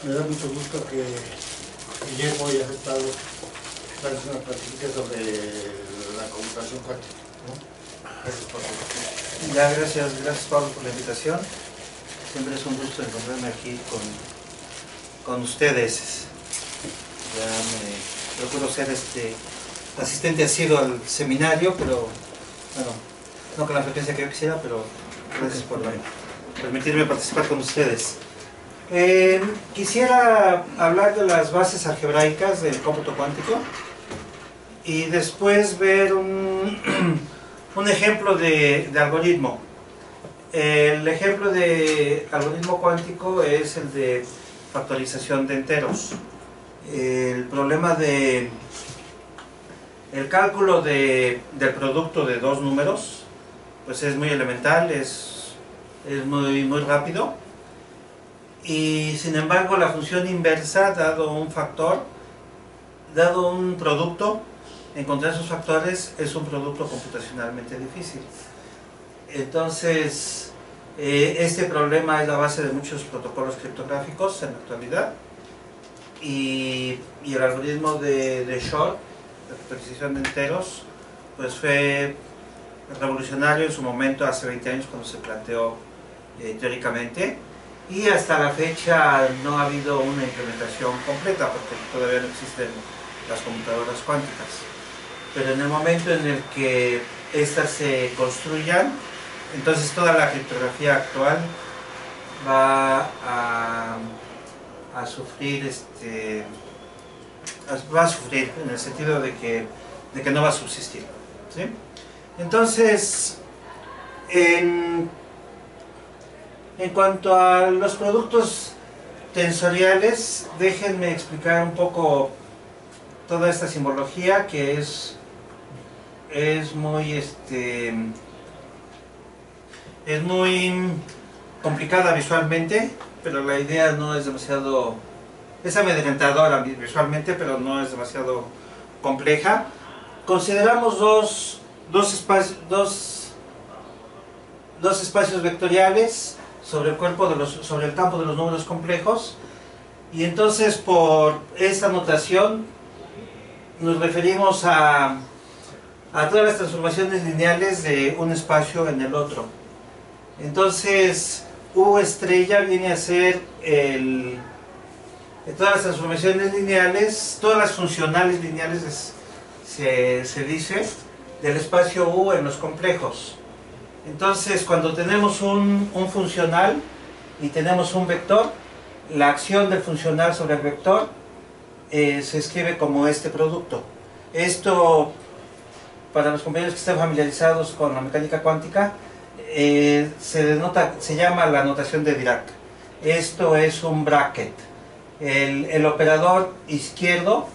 Me da mucho gusto que Guillermo haya aceptado darles una plática sobre la computación cuántica, ¿no? Gracias por todo. Ya, gracias Pablo por la invitación. Siempre es un gusto encontrarme aquí con ustedes. Ya me procuro ser asistente asiduo al seminario, pero bueno, no con la frecuencia que yo quisiera, pero gracias por permitirme participar con ustedes. Quisiera hablar de las bases algebraicas del cómputo cuántico y después ver un ejemplo de algoritmo. El ejemplo de algoritmo cuántico es el de factorización de enteros. El problema del cálculo del producto de dos números pues es muy elemental, es muy rápido, y sin embargo la función inversa, dado un factor, dado un producto, encontrar esos factores es un producto computacionalmente difícil. Entonces este problema es la base de muchos protocolos criptográficos en la actualidad, y el algoritmo de Shor, de factorización de enteros, pues fue revolucionario en su momento, hace 20 años, cuando se planteó teóricamente, y hasta la fecha no ha habido una implementación completa porque todavía no existen las computadoras cuánticas. Pero en el momento en el que estas se construyan, entonces toda la criptografía actual va a sufrir en el sentido de que no va a subsistir, ¿sí? Entonces, en cuanto a los productos tensoriales, déjenme explicar un poco toda esta simbología que es muy complicada visualmente, pero la idea no es demasiado, es amedrentadora visualmente, pero no es demasiado compleja. Consideramos dos espacios vectoriales sobre el sobre el campo de los números complejos, y entonces por esta notación nos referimos a todas las transformaciones lineales de un espacio en el otro. Entonces U estrella viene a ser todas las transformaciones lineales, todas las funcionales lineales se dice, del espacio U en los complejos. Entonces, cuando tenemos un funcional y tenemos un vector, la acción del funcional sobre el vector se escribe como este producto. Esto, para los compañeros que estén familiarizados con la mecánica cuántica, se llama la notación de Dirac. Esto es un bracket. El operador izquierdo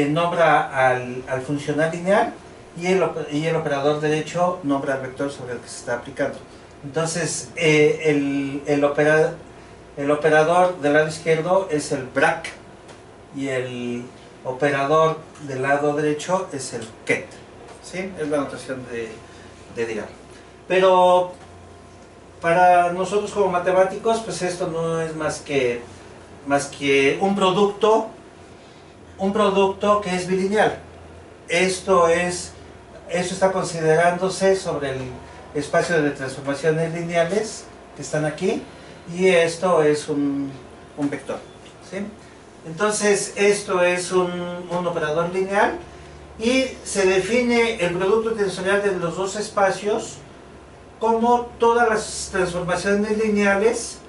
nombra al funcional lineal, y el operador derecho nombra al vector sobre el que se está aplicando. Entonces el operador del lado izquierdo es el brac y el operador del lado derecho es el ket, ¿sí? Es la notación de Dirac. Pero para nosotros como matemáticos, pues esto no es más que un producto que es bilineal. Esto está considerándose sobre el espacio de transformaciones lineales que están aquí, y esto es un vector, ¿sí? Entonces esto es un operador lineal, y se define el producto tensorial de los dos espacios como todas las transformaciones lineales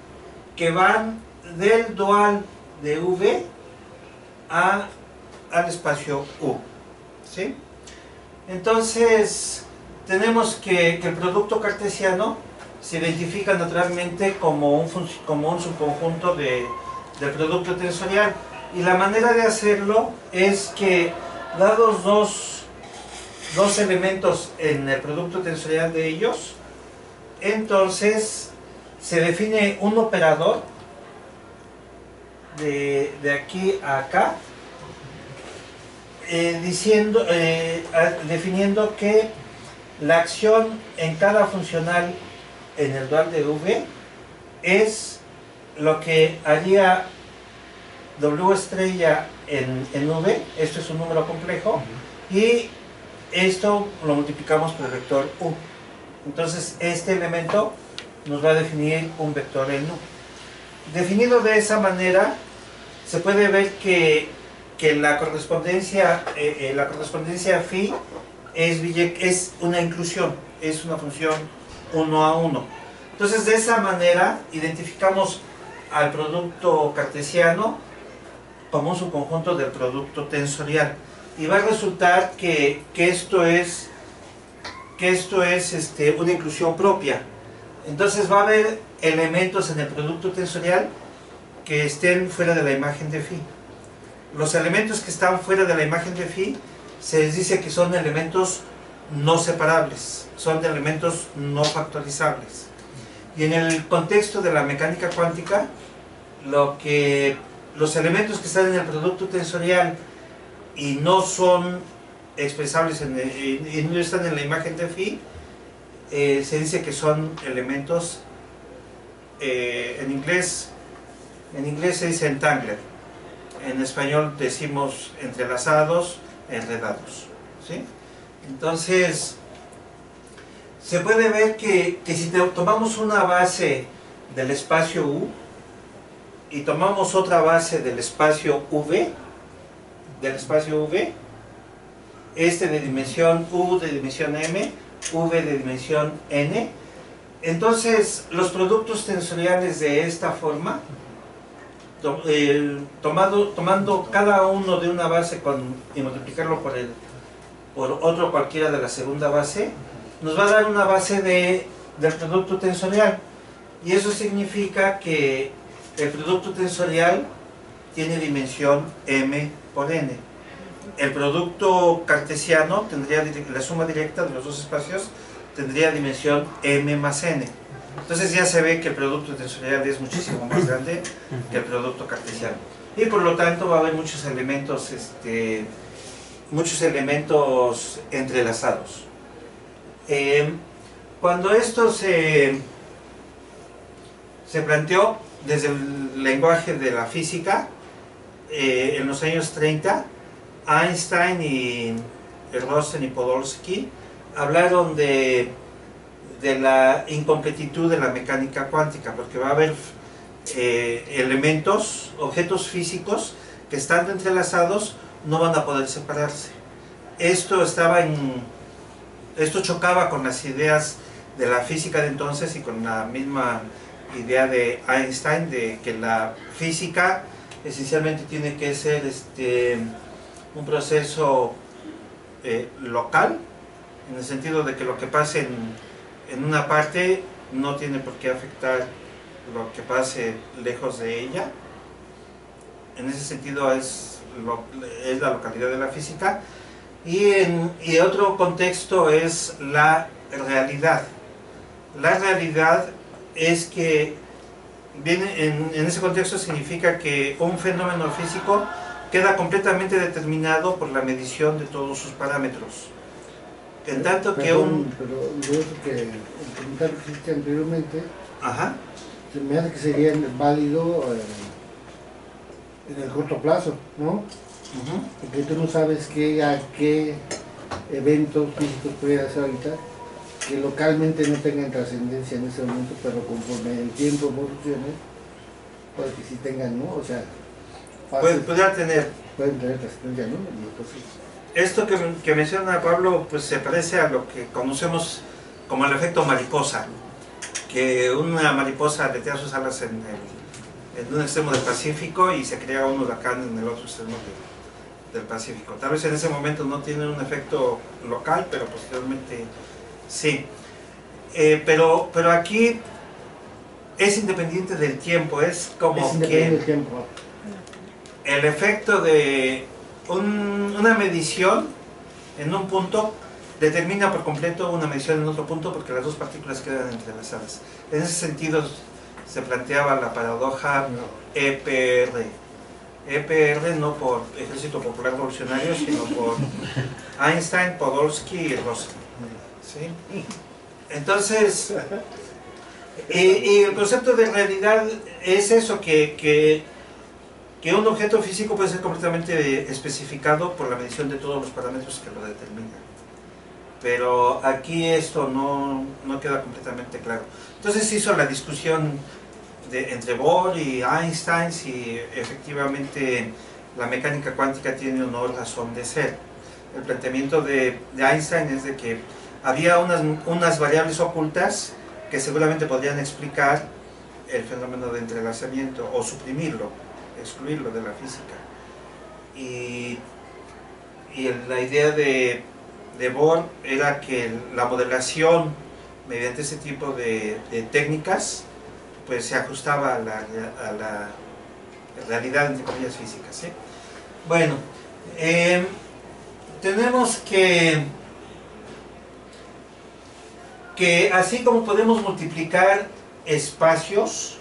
que van del dual de V al espacio U, ¿sí? Entonces tenemos que el producto cartesiano se identifica naturalmente como un subconjunto del producto tensorial, y la manera de hacerlo es que, dados dos elementos en el producto tensorial de ellos, entonces se define un operador de aquí a acá, definiendo que la acción en cada funcional en el dual de V es lo que haría W estrella en V, esto es un número complejo, y esto lo multiplicamos por el vector U. Entonces este elemento nos va a definir un vector en U. Definido de esa manera, se puede ver que la correspondencia phi es una inclusión, es una función 1 a 1. Entonces de esa manera identificamos al producto cartesiano como un subconjunto del producto tensorial, y va a resultar que esto es una inclusión propia. Entonces va a haber elementos en el producto tensorial que estén fuera de la imagen de phi. Los elementos que están fuera de la imagen de phi se les dice que son elementos no separables, son elementos no factorizables. Y en el contexto de la mecánica cuántica, los elementos que están en el producto tensorial y no son expresables y no están en la imagen de phi, se dice que son elementos, en inglés se dice entangled, en español decimos entrelazados, enredados, ¿sí? Entonces se puede ver que si tomamos una base del espacio U y tomamos otra base del espacio V, este de dimensión U de dimensión M, V de dimensión N, entonces los productos tensoriales de esta forma, tomando cada uno de una base y multiplicarlo por otro cualquiera de la segunda base, nos va a dar una base del producto tensorial, y eso significa que el producto tensorial tiene dimensión M por N. El producto cartesiano tendría la suma directa de los dos espacios, tendría dimensión M más N. Entonces ya se ve que el producto tensorial es muchísimo más grande que el producto cartesiano, y por lo tanto va a haber muchos elementos entrelazados. Cuando esto se planteó desde el lenguaje de la física, en los años 30, Einstein y Rosen y Podolsky hablaron de la incompletitud de la mecánica cuántica, porque va a haber objetos físicos que, estando entrelazados, no van a poder separarse. Esto chocaba con las ideas de la física de entonces y con la misma idea de Einstein de que la física esencialmente tiene que ser un proceso local, en el sentido de que lo que pase en una parte no tiene por qué afectar lo que pase lejos de ella. En ese sentido es la localidad de la física. Y otro contexto es la realidad. La realidad es que en ese contexto significa que un fenómeno físico queda completamente determinado por la medición de todos sus parámetros. En tanto que Pero yo creo que el comentario que hiciste anteriormente, Ajá. se me hace que sería válido en el corto plazo, ¿no? Porque tú no sabes a qué eventos físicos puede hacer ahorita que localmente no tengan trascendencia en ese momento, pero conforme el tiempo evolucione, puede que sí tengan, ¿no? O sea, pueden tener trascendencia, ¿no? Entonces, esto que menciona Pablo, pues se parece a lo que conocemos como el efecto mariposa, que una mariposa aletea sus alas en un extremo del Pacífico y se crea un huracán en el otro extremo del Pacífico. Tal vez en ese momento no tiene un efecto local, pero posteriormente sí. Pero aquí es independiente del tiempo, es como que el efecto de una medición en un punto determina por completo una medición en otro punto, porque las dos partículas quedan entrelazadas. En ese sentido se planteaba la paradoja EPR. EPR no por Ejército Popular Revolucionario, sino por Einstein, Podolsky y Rosen. ¿Sí? Entonces, Y el concepto de realidad es eso, que un objeto físico puede ser completamente especificado por la medición de todos los parámetros que lo determinan. Pero aquí esto no queda completamente claro. Entonces se hizo la discusión entre Bohr y Einstein si efectivamente la mecánica cuántica tiene o no razón de ser. El planteamiento de Einstein es de que había unas variables ocultas que seguramente podrían explicar el fenómeno de entrelazamiento o suprimirlo, excluirlo de la física. Y la idea de Bohr era que la modelación mediante ese tipo de técnicas pues se ajustaba a la realidad, entre comillas, física, ¿sí? Bueno, tenemos que así como podemos multiplicar espacios,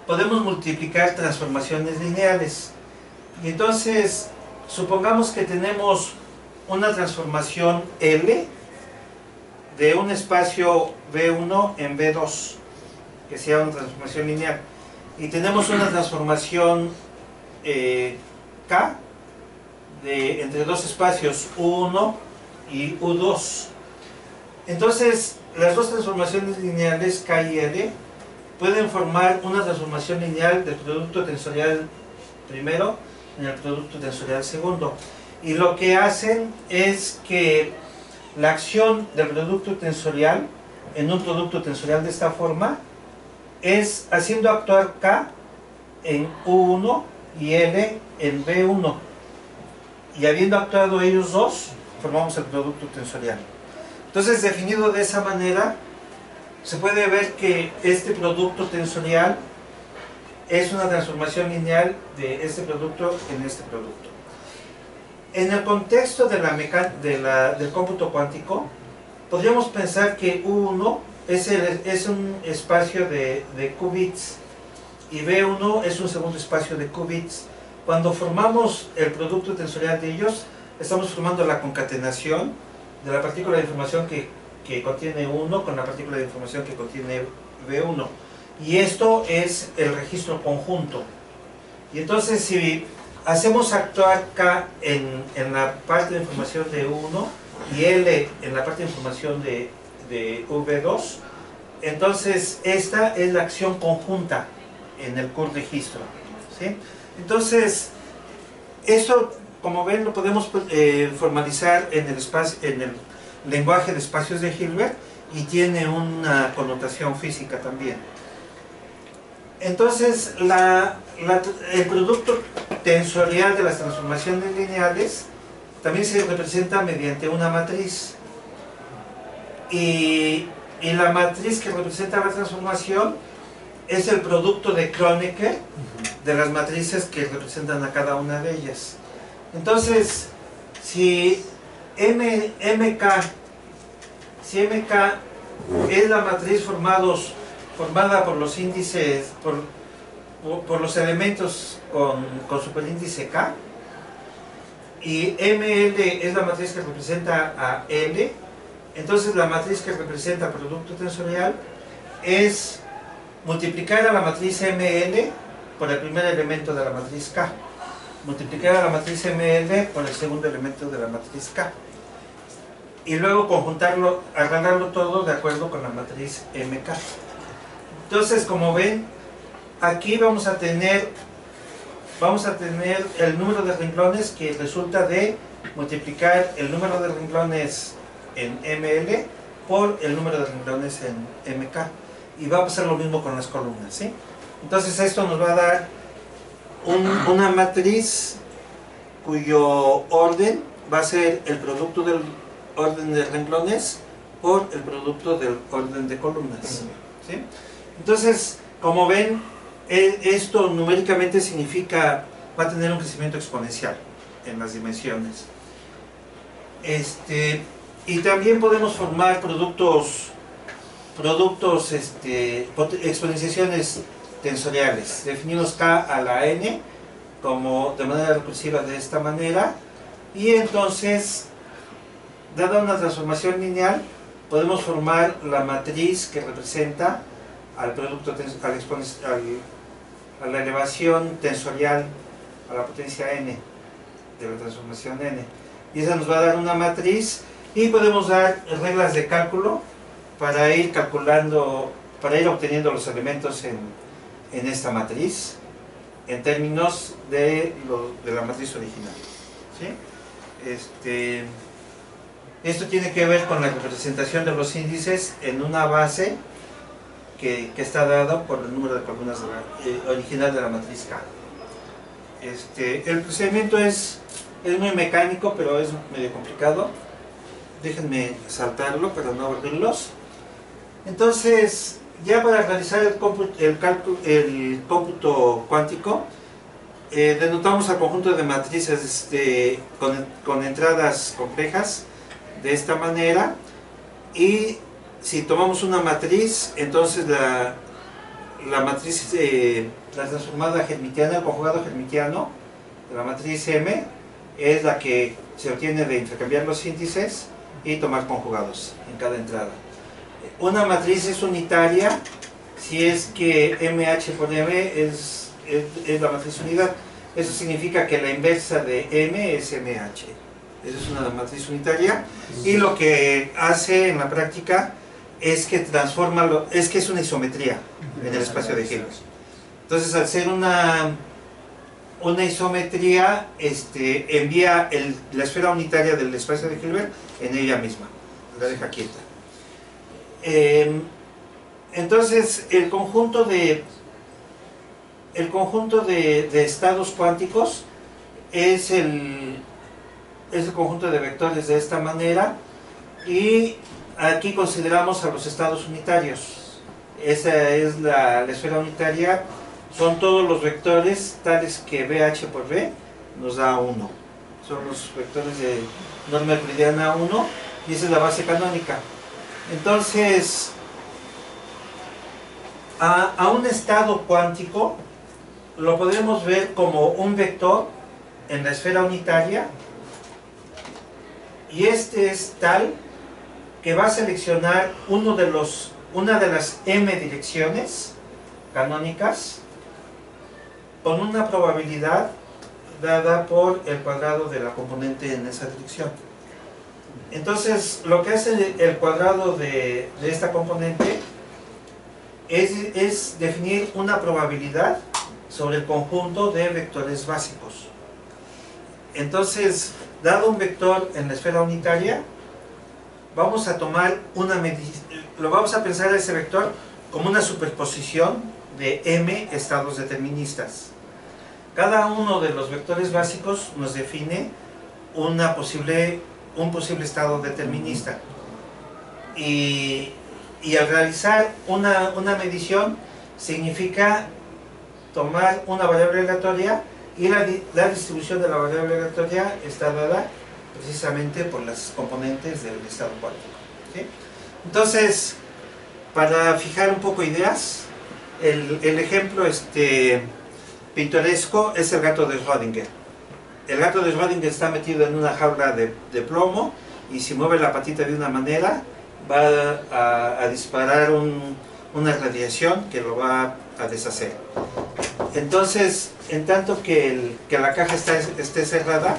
podemos multiplicar transformaciones lineales. Y entonces, supongamos que tenemos una transformación L de un espacio V1 en V2, que sea una transformación lineal. Y tenemos una transformación K entre dos espacios U1 y U2. Entonces, las dos transformaciones lineales K y L pueden formar una transformación lineal del producto tensorial primero en el producto tensorial segundo. Y lo que hacen es que la acción del producto tensorial en un producto tensorial de esta forma es haciendo actuar K en U1 y L en V1. Y habiendo actuado ellos dos, formamos el producto tensorial. Entonces, definido de esa manera, se puede ver que este producto tensorial es una transformación lineal de este producto en este producto. En el contexto de del cómputo cuántico, podríamos pensar que U1 es un espacio de qubits y V1 es un segundo espacio de qubits. Cuando formamos el producto tensorial de ellos, estamos formando la concatenación de la partícula de información que contiene 1 con la partícula de información que contiene V1. Y esto es el registro conjunto. Y entonces si hacemos actuar K en la parte de información de 1 y L en la parte de información de V2, entonces esta es la acción conjunta en el core registro, ¿sí? Entonces, esto, como ven, lo podemos formalizar en el lenguaje de espacios de Hilbert y tiene una connotación física también. Entonces, el producto tensorial de las transformaciones lineales también se representa mediante una matriz. Y la matriz que representa la transformación es el producto de Kronecker de las matrices que representan a cada una de ellas. Entonces, si MK es la matriz formada por los índices, por los elementos con superíndice K, y ML es la matriz que representa a L, entonces la matriz que representa el producto tensorial es multiplicar a la matriz ML por el primer elemento de la matriz K, multiplicar a la matriz ML por el segundo elemento de la matriz K, y luego conjuntarlo, arreglarlo todo de acuerdo con la matriz MK. Entonces, como ven, aquí vamos a tener el número de renglones que resulta de multiplicar el número de renglones en ML por el número de renglones en MK. Y va a pasar lo mismo con las columnas, ¿sí? Entonces esto nos va a dar una matriz cuyo orden va a ser el producto del orden de renglones por el producto del orden de columnas, ¿sí? Entonces, como ven, esto numéricamente significa, va a tener un crecimiento exponencial en las dimensiones. Y también podemos formar exponenciaciones tensoriales. Definimos K a la N como de manera recursiva de esta manera, y entonces, dada una transformación lineal, podemos formar la matriz que representa al producto, a la elevación tensorial, a la potencia n de la transformación n. Y esa nos va a dar una matriz y podemos dar reglas de cálculo para ir calculando, para ir obteniendo los elementos en esta matriz en términos de la matriz original. ¿Sí? Esto tiene que ver con la representación de los índices en una base que está dada por el número de columnas original de la matriz K. El procedimiento es muy mecánico, pero es medio complicado. Déjenme saltarlo para no aburrirlos. Entonces, ya para realizar el cómputo cuántico, denotamos al conjunto de matrices con entradas complejas de esta manera, y si tomamos una matriz, entonces la matriz, la transformada hermitiana, el conjugado hermitiano de la matriz M, es la que se obtiene de intercambiar los índices y tomar conjugados en cada entrada. Una matriz es unitaria si es que MH por M es la matriz unidad. Eso significa que la inversa de M es MH. Esa es una matriz unitaria, y lo que hace en la práctica es que es una isometría en el espacio de Hilbert. Entonces, al ser una isometría, envía la esfera unitaria del espacio de Hilbert en ella misma, la deja quieta. Entonces, el conjunto de estados cuánticos es el conjunto de vectores de esta manera, y aquí consideramos a los estados unitarios. Esa es la esfera unitaria, son todos los vectores tales que BH por B nos da 1. Son los vectores de norma euclidiana 1, y esa es la base canónica. Entonces, a un estado cuántico lo podemos ver como un vector en la esfera unitaria, y es tal que va a seleccionar una de las m direcciones canónicas con una probabilidad dada por el cuadrado de la componente en esa dirección. Entonces, lo que hace el cuadrado de esta componente es definir una probabilidad sobre el conjunto de vectores básicos. Entonces, dado un vector en la esfera unitaria, vamos a tomar lo vamos a pensar a ese vector como una superposición de m estados deterministas. Cada uno de los vectores básicos nos define un posible estado determinista, y al realizar una medición significa tomar una variable aleatoria, y la distribución de la variable aleatoria está dada precisamente por las componentes del estado cuántico. ¿Sí? Entonces, para fijar un poco ideas, el ejemplo pintoresco es el gato de Schrödinger. El gato de Schrödinger está metido en una jaula de plomo, y si mueve la patita de una manera va a disparar una radiación que lo va a deshacer. Entonces, en tanto que la caja esté cerrada,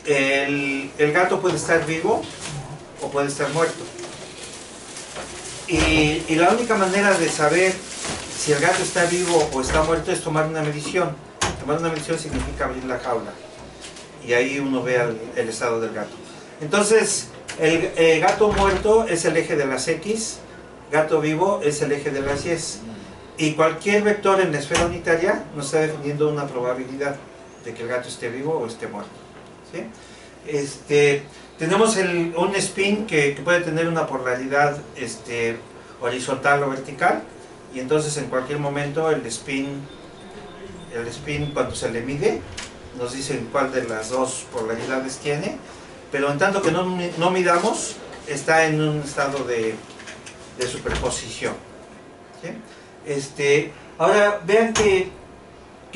el gato puede estar vivo o puede estar muerto. Y la única manera de saber si el gato está vivo o está muerto es tomar una medición. Tomar una medición significa abrir la jaula, y ahí uno ve el estado del gato. Entonces, el gato muerto es el eje de las X, gato vivo es el eje de las Y. Y cualquier vector en la esfera unitaria nos está definiendo una probabilidad de que el gato esté vivo o esté muerto. ¿Sí? Tenemos un spin que puede tener una polaridad horizontal o vertical, y entonces en cualquier momento el spin cuando se le mide nos dice cuál de las dos polaridades tiene, pero en tanto que no midamos, está en un estado de superposición. ¿Sí? Ahora vean que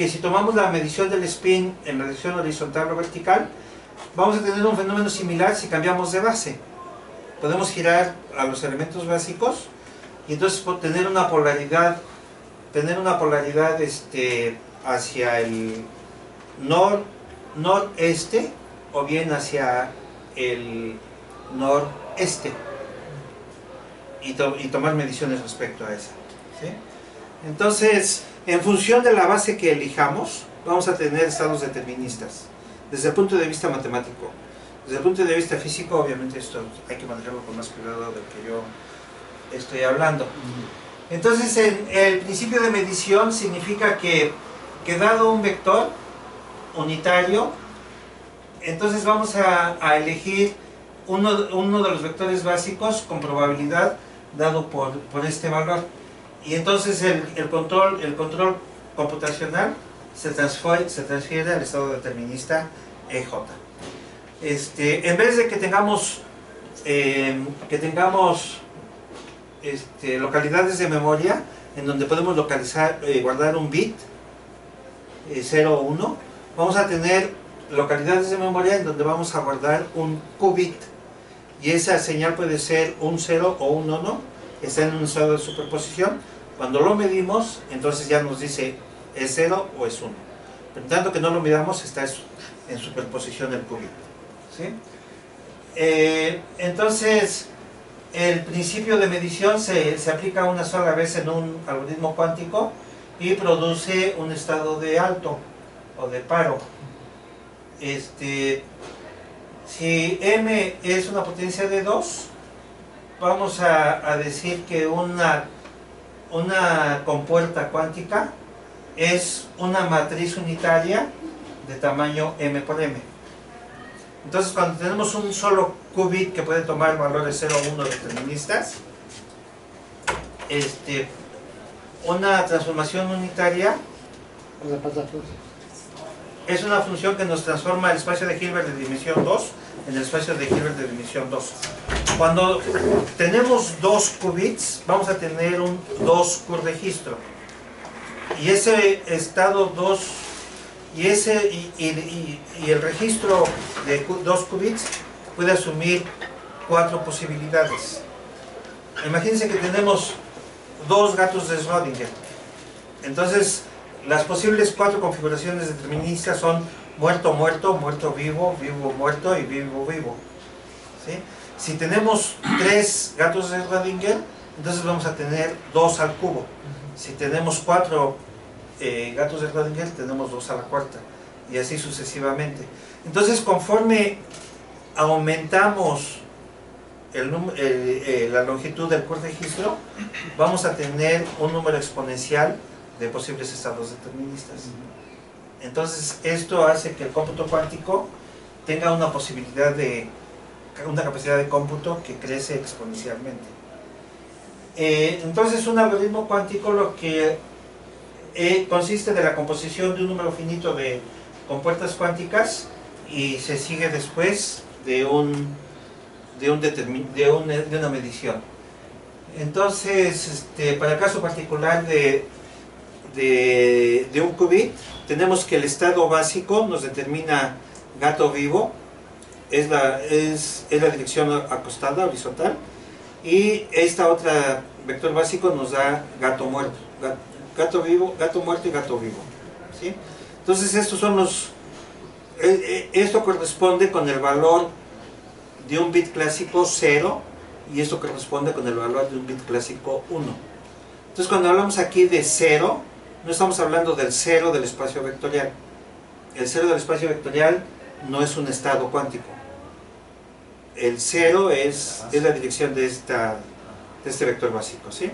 si tomamos la medición del spin en la dirección horizontal o vertical, vamos a tener un fenómeno similar si cambiamos de base. Podemos girar a los elementos básicos y entonces por tener una polaridad hacia el noreste o bien hacia el noreste, y tomar mediciones respecto a esa, ¿sí? Entonces, en función de la base que elijamos, vamos a tener estados deterministas desde el punto de vista matemático. Desde el punto de vista físico, obviamente esto hay que manejarlo con más cuidado del que yo estoy hablando. Entonces, el principio de medición significa que dado un vector unitario, entonces vamos a elegir uno de los vectores básicos con probabilidad dado por este valor. Y entonces el control computacional se transfiere al estado determinista EJ. En vez de que tengamos localidades de memoria en donde podemos guardar un bit 0 o 1, vamos a tener localidades de memoria en donde vamos a guardar un qubit, y esa señal puede ser un 0 o un 1, está en un estado de superposición. Cuando lo medimos, entonces ya nos dice es 0 o es 1. Pero tanto que no lo midamos, está en superposición el qubit, ¿sí? Entonces, el principio de medición se aplica una sola vez en un algoritmo cuántico y produce un estado de alto o de paro. Si m es una potencia de 2, vamos a decir que una compuerta cuántica es una matriz unitaria de tamaño m por m. Entonces, cuando tenemos un solo qubit que puede tomar valores 0 o 1 deterministas, una transformación unitaria es una función que nos transforma el espacio de Hilbert de dimensión 2 en el espacio de Hilbert de dimensión 2. Cuando tenemos 2 qubits, vamos a tener un 2 registro. Y ese estado 2 y el registro de 2 qubits puede asumir 4 posibilidades. Imagínense que tenemos 2 gatos de Schrödinger. Entonces, las posibles 4 configuraciones deterministas son muerto, muerto, muerto, vivo, vivo, muerto y vivo, vivo, ¿sí? Si tenemos 3 gatos de Schrödinger, entonces vamos a tener 2 al cubo. Si tenemos 4 gatos de Schrödinger, tenemos 2 a la cuarta, y así sucesivamente. Entonces, conforme aumentamos la longitud del registro, vamos a tener un número exponencial de posibles estados deterministas. Entonces, esto hace que el cómputo cuántico tenga una capacidad de cómputo que crece exponencialmente. Entonces, un algoritmo cuántico lo que consiste de la composición de un número finito de compuertas cuánticas, y se sigue después de una medición. Entonces, para el caso particular de un qubit, tenemos que el estado básico nos determina gato vivo, es la dirección acostada, horizontal, y esta otra vector básico nos da gato muerto, gato vivo, gato muerto y gato vivo, ¿sí? Entonces, esto corresponde con el valor de un bit clásico 0, y esto corresponde con el valor de un bit clásico 1. Entonces, cuando hablamos aquí de 0, no estamos hablando del 0 del espacio vectorial. El 0 del espacio vectorial no es un estado cuántico. El 0 es la dirección de este vector básico, ¿sí?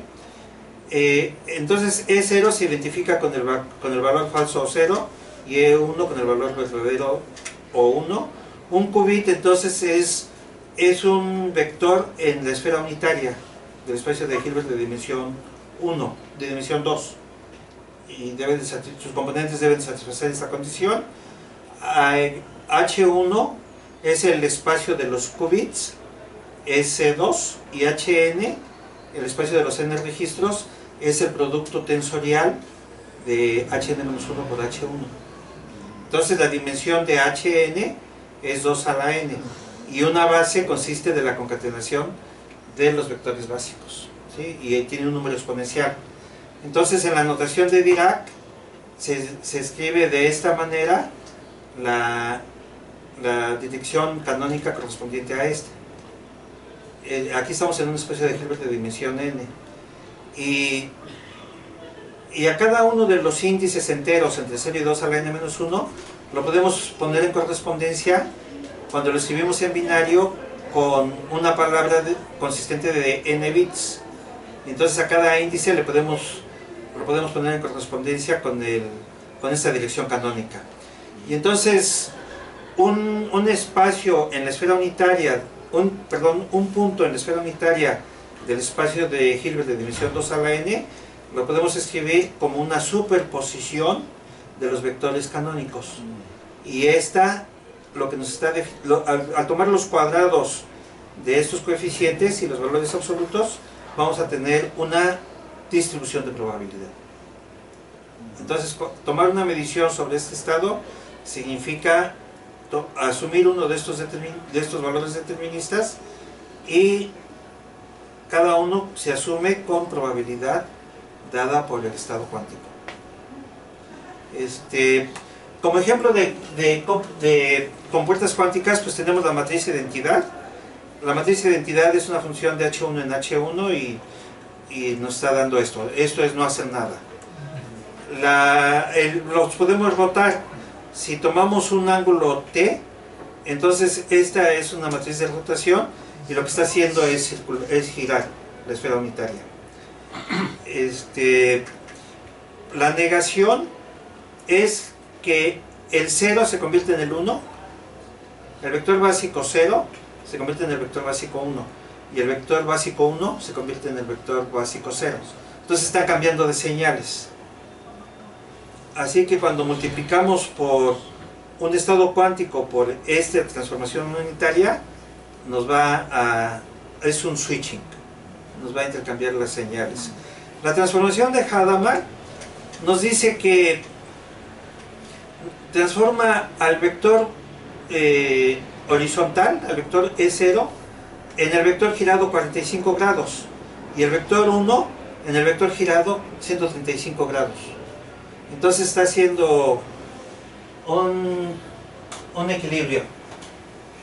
Entonces, E0 se identifica con el valor falso 0, y E1 con el valor verdadero o 1. Un qubit, entonces, es un vector en la esfera unitaria del espacio de Hilbert de dimensión 1, de dimensión 2, y sus componentes deben satisfacer esta condición. H1 es el espacio de los qubits, S2, y Hn, el espacio de los n registros, es el producto tensorial de Hn-1 por H1. Entonces, la dimensión de Hn es 2 a la n, y una base consiste de la concatenación de los vectores básicos, ¿sí? Y tiene un número exponencial. Entonces en la notación de Dirac se escribe de esta manera la dirección canónica correspondiente a este. Aquí estamos en una especie de Hilbert de dimensión n. Y a cada uno de los índices enteros entre 0 y 2 a la n-1 lo podemos poner en correspondencia cuando lo escribimos en binario con una palabra consistente de n bits. Entonces a cada índice lo podemos poner en correspondencia con esta dirección canónica. Y entonces un espacio en la esfera unitaria, un punto en la esfera unitaria del espacio de Hilbert de dimensión 2 a la n, lo podemos escribir como una superposición de los vectores canónicos. Y esta, lo que nos está al tomar los cuadrados de estos coeficientes y los valores absolutos, vamos a tener una distribución de probabilidad. Entonces, tomar una medición sobre este estado significa asumir uno de estos valores deterministas, y cada uno se asume con probabilidad dada por el estado cuántico. Como ejemplo de compuertas cuánticas, pues tenemos la matriz de identidad. La matriz de identidad es una función de H1 en H1 y nos está dando esto. Esto es no hacer nada. Los podemos rotar. Si tomamos un ángulo t, entonces esta es una matriz de rotación y lo que está haciendo es girar la esfera unitaria. La negación es que el 0 se convierte en el 1, el vector básico 0 se convierte en el vector básico 1 y el vector básico 1 se convierte en el vector básico 0. Entonces está cambiando de señales. Así que cuando multiplicamos por un estado cuántico por esta transformación unitaria, es un switching, nos va a intercambiar las señales. La transformación de Hadamard nos dice que transforma al vector horizontal, al vector E0, en el vector girado 45 grados y el vector 1 en el vector girado 135 grados. Entonces está haciendo un equilibrio.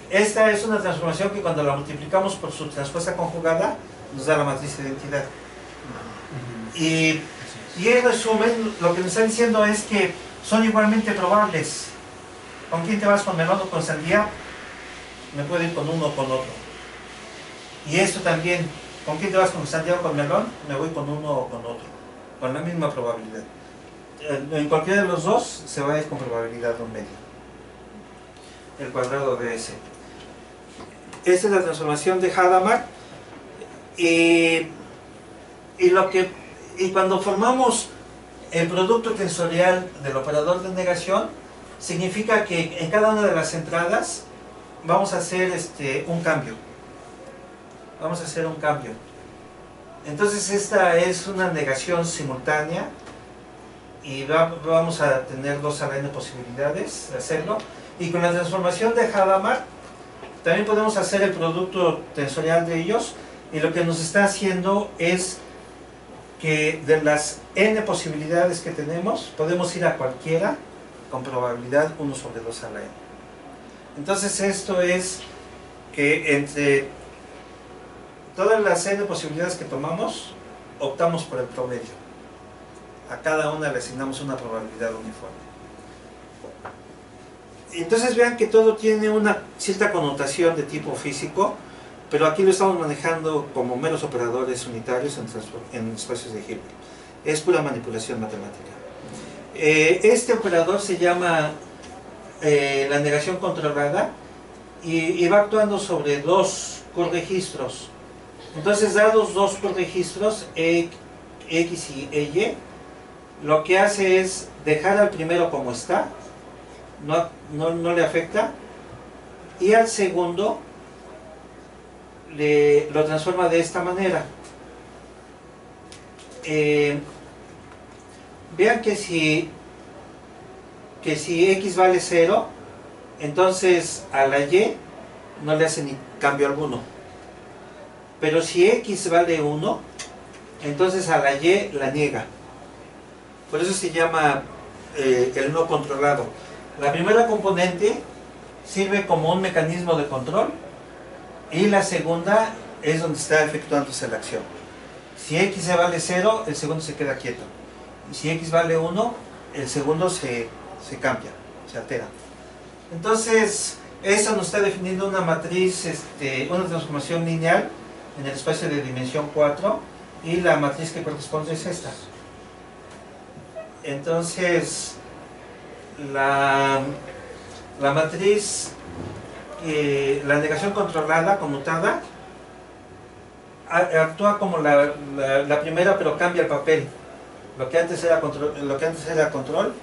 Esta es una transformación que cuando la multiplicamos por su transpuesta conjugada nos da la matriz de identidad. Y en resumen, lo que nos está diciendo es que son igualmente probables. ¿Con quién te vas? ¿Con melón o con sandía? Me puedo ir con uno o con otro. Y esto también, ¿con quién te vas? ¿Con sandía o con melón? Me voy con uno o con otro, con la misma probabilidad. En cualquiera de los dos se va a ir con probabilidad de un medio, el cuadrado de S. Esta es la transformación de Hadamard. Y cuando formamos el producto tensorial del operador de negación, significa que en cada una de las entradas vamos a hacer un cambio. Vamos a hacer un cambio. Entonces esta es una negación simultánea y vamos a tener 2 a la n posibilidades de hacerlo. Y con la transformación de Hadamard también podemos hacer el producto tensorial de ellos, y lo que nos está haciendo es que de las n posibilidades que tenemos podemos ir a cualquiera con probabilidad 1 sobre 2 a la n. Entonces esto es que entre todas las n posibilidades que tomamos optamos por el promedio. A cada una le asignamos una probabilidad uniforme. Entonces vean que todo tiene una cierta connotación de tipo físico, pero aquí lo estamos manejando como meros operadores unitarios en espacios de Hilbert. Es pura manipulación matemática. Este operador se llama la negación controlada y va actuando sobre dos corregistros. Entonces, dados dos corregistros, X y Y, lo que hace es dejar al primero como está, no le afecta, y al segundo lo transforma de esta manera. Vean que si X vale 0, entonces a la Y no le hace ni cambio alguno. Pero si X vale 1, entonces a la Y la niega. Por eso se llama el no controlado. La primera componente sirve como un mecanismo de control y la segunda es donde está efectuándose la acción. Si X se vale 0, el segundo se queda quieto. Y si X vale 1, el segundo se cambia, se altera. Entonces, eso nos está definiendo una matriz, una transformación lineal en el espacio de dimensión 4 y la matriz que corresponde es esta. Entonces, la matriz, la negación controlada, conmutada, actúa como la primera, pero cambia el papel. Lo que antes era control,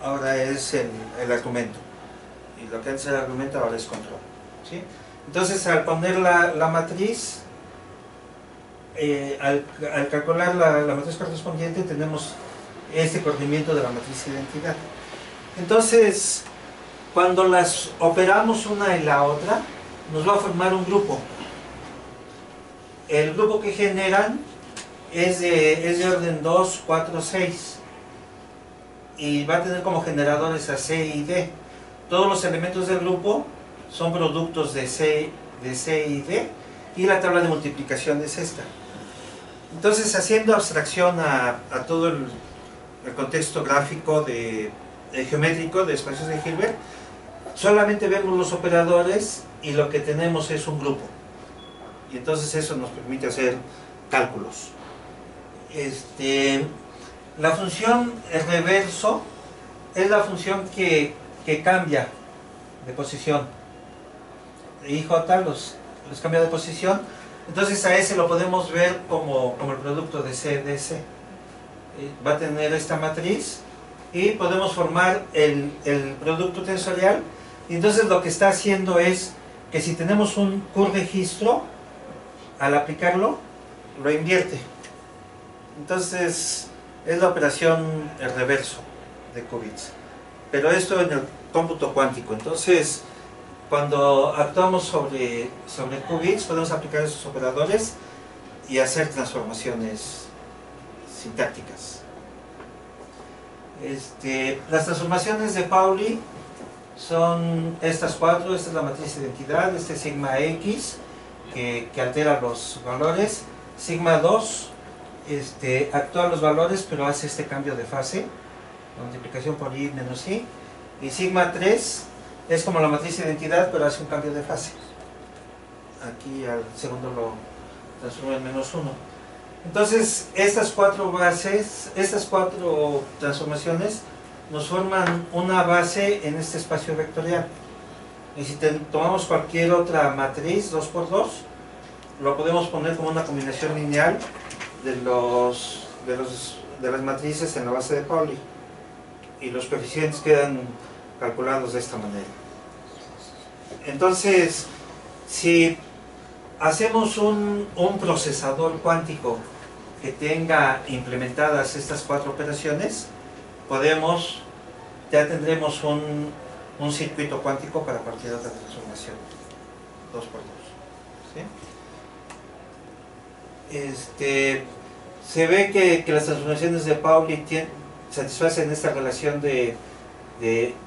ahora es el argumento. Y lo que antes era argumento, ahora es control. ¿Sí? Entonces, al poner la matriz, al calcular la matriz correspondiente, tenemos este corrimiento de la matriz de identidad. Entonces, cuando las operamos una en la otra, nos va a formar un grupo. El grupo que generan es de orden 2, 4, 6 y va a tener como generadores a C y D. Todos los elementos del grupo son productos de C y D y la tabla de multiplicación es esta. Entonces, haciendo abstracción a todo el contexto gráfico geométrico de espacios de Hilbert, solamente vemos los operadores y lo que tenemos es un grupo. Y entonces eso nos permite hacer cálculos. La función reverso es la función que cambia de posición. IJ los cambia de posición. Entonces a ese lo podemos ver como el producto de C de C. Va a tener esta matriz y podemos formar el producto tensorial. Y entonces lo que está haciendo es que si tenemos un Q-registro, al aplicarlo, lo invierte. Entonces es la operación el reverso de qubits. Pero esto en el cómputo cuántico. Entonces, cuando actuamos sobre qubits, podemos aplicar esos operadores y hacer transformaciones sintácticas. Las transformaciones de Pauli son estas cuatro. Esta es la matriz de identidad, este es sigma X que altera los valores, sigma 2 actúa los valores pero hace este cambio de fase, la multiplicación por I menos I, y sigma 3 es como la matriz de identidad pero hace un cambio de fase. Aquí al segundo lo transforma en menos 1. Entonces estas cuatro bases, estas cuatro transformaciones nos forman una base en este espacio vectorial. Y si tomamos cualquier otra matriz 2×2, lo podemos poner como una combinación lineal de las matrices en la base de Pauli. Y los coeficientes quedan calculados de esta manera. Entonces, si hacemos un procesador cuántico que tenga implementadas estas cuatro operaciones, ya tendremos un circuito cuántico para cualquier otra transformación 2×2. ¿Sí? Se ve que las transformaciones de Pauli satisfacen esta relación de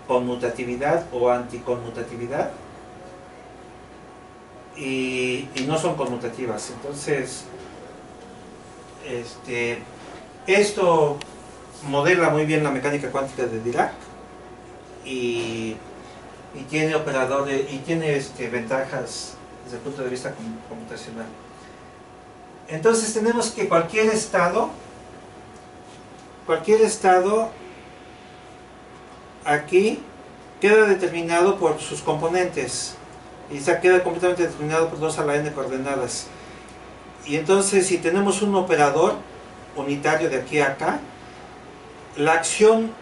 conmutatividad o anticonmutatividad y no son conmutativas. Entonces, esto modela muy bien la mecánica cuántica de Dirac y tiene operadores y tiene ventajas desde el punto de vista computacional. Entonces tenemos que cualquier estado aquí queda determinado por sus componentes y queda completamente determinado por 2 a la n coordenadas. Y entonces si tenemos un operador unitario de aquí a acá, la acción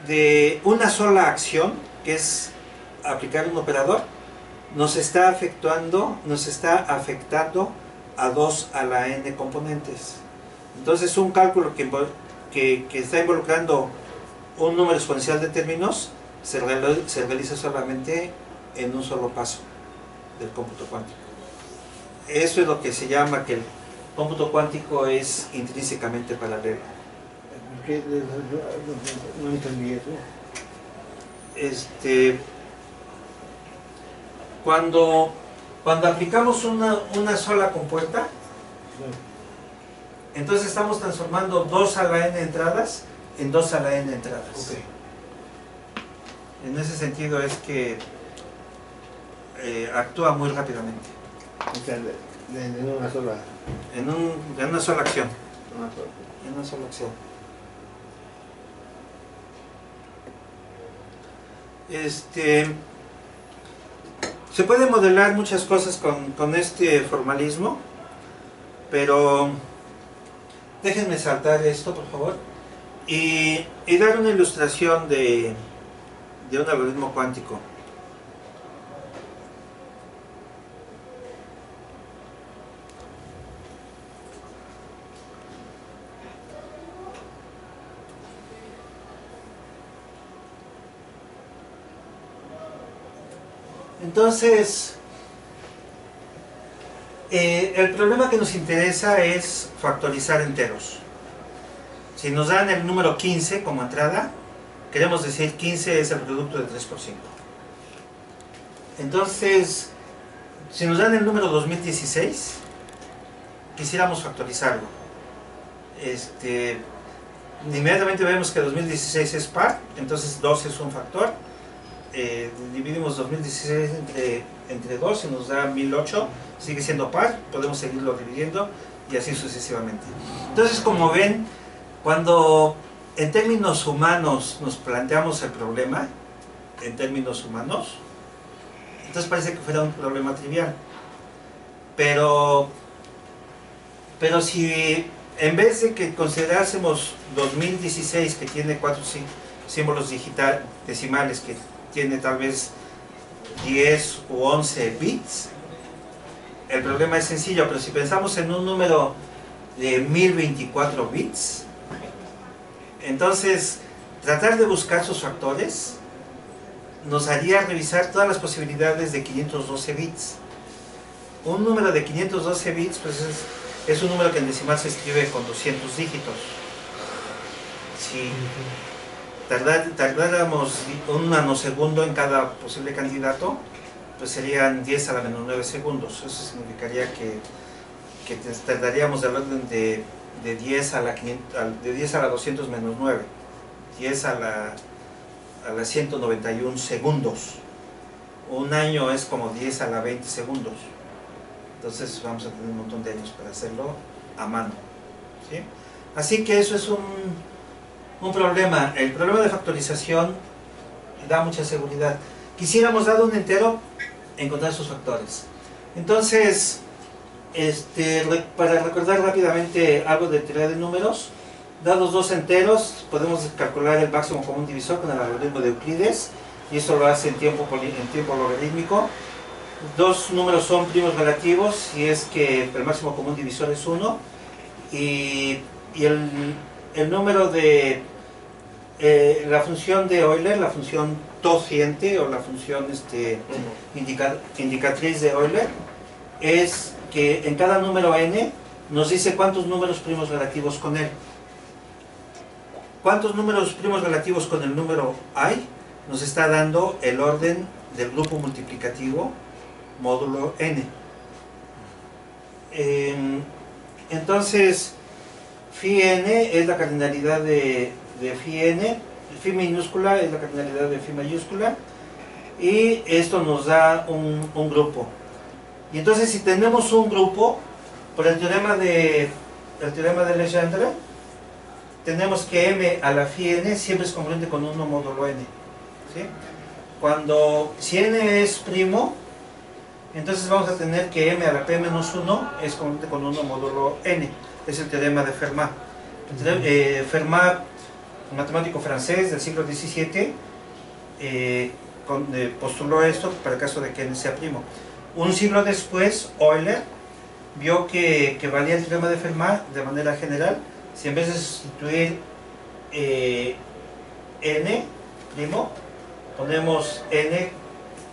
de una sola acción, que es aplicar un operador, nos está afectando a 2 a la n componentes. Entonces un cálculo que está involucrando un número exponencial de términos se realiza solamente en un solo paso del cómputo cuántico. Eso es lo que se llama que cómputo cuántico es intrínsecamente paralelo. No entendí eso. Cuando aplicamos una sola compuerta, entonces estamos transformando 2 a la n entradas en 2 a la n entradas. Okay. En ese sentido es que actúa muy rápidamente. O sea, en una sola. En una sola acción. En una sola acción. Se puede modelar muchas cosas con este formalismo, pero déjenme saltar esto, por favor, y dar una ilustración de un algoritmo cuántico. Entonces, el problema que nos interesa es factorizar enteros. Si nos dan el número 15 como entrada, queremos decir 15 es el producto de 3 por 5. Entonces, si nos dan el número 2016, quisiéramos factorizarlo. Inmediatamente vemos que 2016 es par, entonces 2 es un factor. Dividimos 2016 entre 2 y nos da 1008, sigue siendo par, podemos seguirlo dividiendo y así sucesivamente. Entonces, como ven, cuando en términos humanos nos planteamos el problema, en términos humanos, entonces parece que fuera un problema trivial. Pero si en vez de que considerásemos 2016, que tiene 4 símbolos decimales, que tiene tal vez 10 u 11 bits, el problema es sencillo, pero si pensamos en un número de 1024 bits, entonces tratar de buscar sus factores nos haría revisar todas las posibilidades de 512 bits. Un número de 512 bits pues es un número que en decimal se escribe con 200 dígitos. Si tardáramos un nanosegundo en cada posible candidato, pues serían 10 a la menos 9 segundos. Eso significaría que tardaríamos del orden de 10 a la 200 menos 9, 10 a la 191 segundos. Un año es como 10 a la 20 segundos. Entonces vamos a tener un montón de años para hacerlo a mano, ¿sí? Así que eso es un problema. El problema de factorización da mucha seguridad. Quisiéramos, dado un entero, encontrar sus factores. Entonces, para recordar rápidamente algo de teoría de números, dados dos enteros, podemos calcular el máximo común divisor con el algoritmo de Euclides, y esto lo hace en tiempo logarítmico. Dos números son primos relativos si es que el máximo común divisor es 1, y el número de la función de Euler, la función tociente o la función indicatriz de Euler, es que en cada número n nos dice cuántos números primos relativos con él. ¿Cuántos números primos relativos con el número hay? Nos está dando el orden del grupo multiplicativo módulo n. Entonces, phi n es la cardinalidad de phi n, phi minúscula es la cardinalidad de phi mayúscula, y esto nos da un grupo. Y entonces, si tenemos un grupo, por el teorema de Legendre, tenemos que m a la phi n siempre es congruente con 1 módulo n, ¿sí? Si n es primo, entonces vamos a tener que m a la p menos 1 es congruente con 1 módulo n. Es el teorema de Fermat. Fermat, un matemático francés del siglo XVII, postuló esto para el caso de que n sea primo. Un siglo después, Euler vio que valía el teorema de Fermat de manera general. Si en vez de sustituir n primo, ponemos n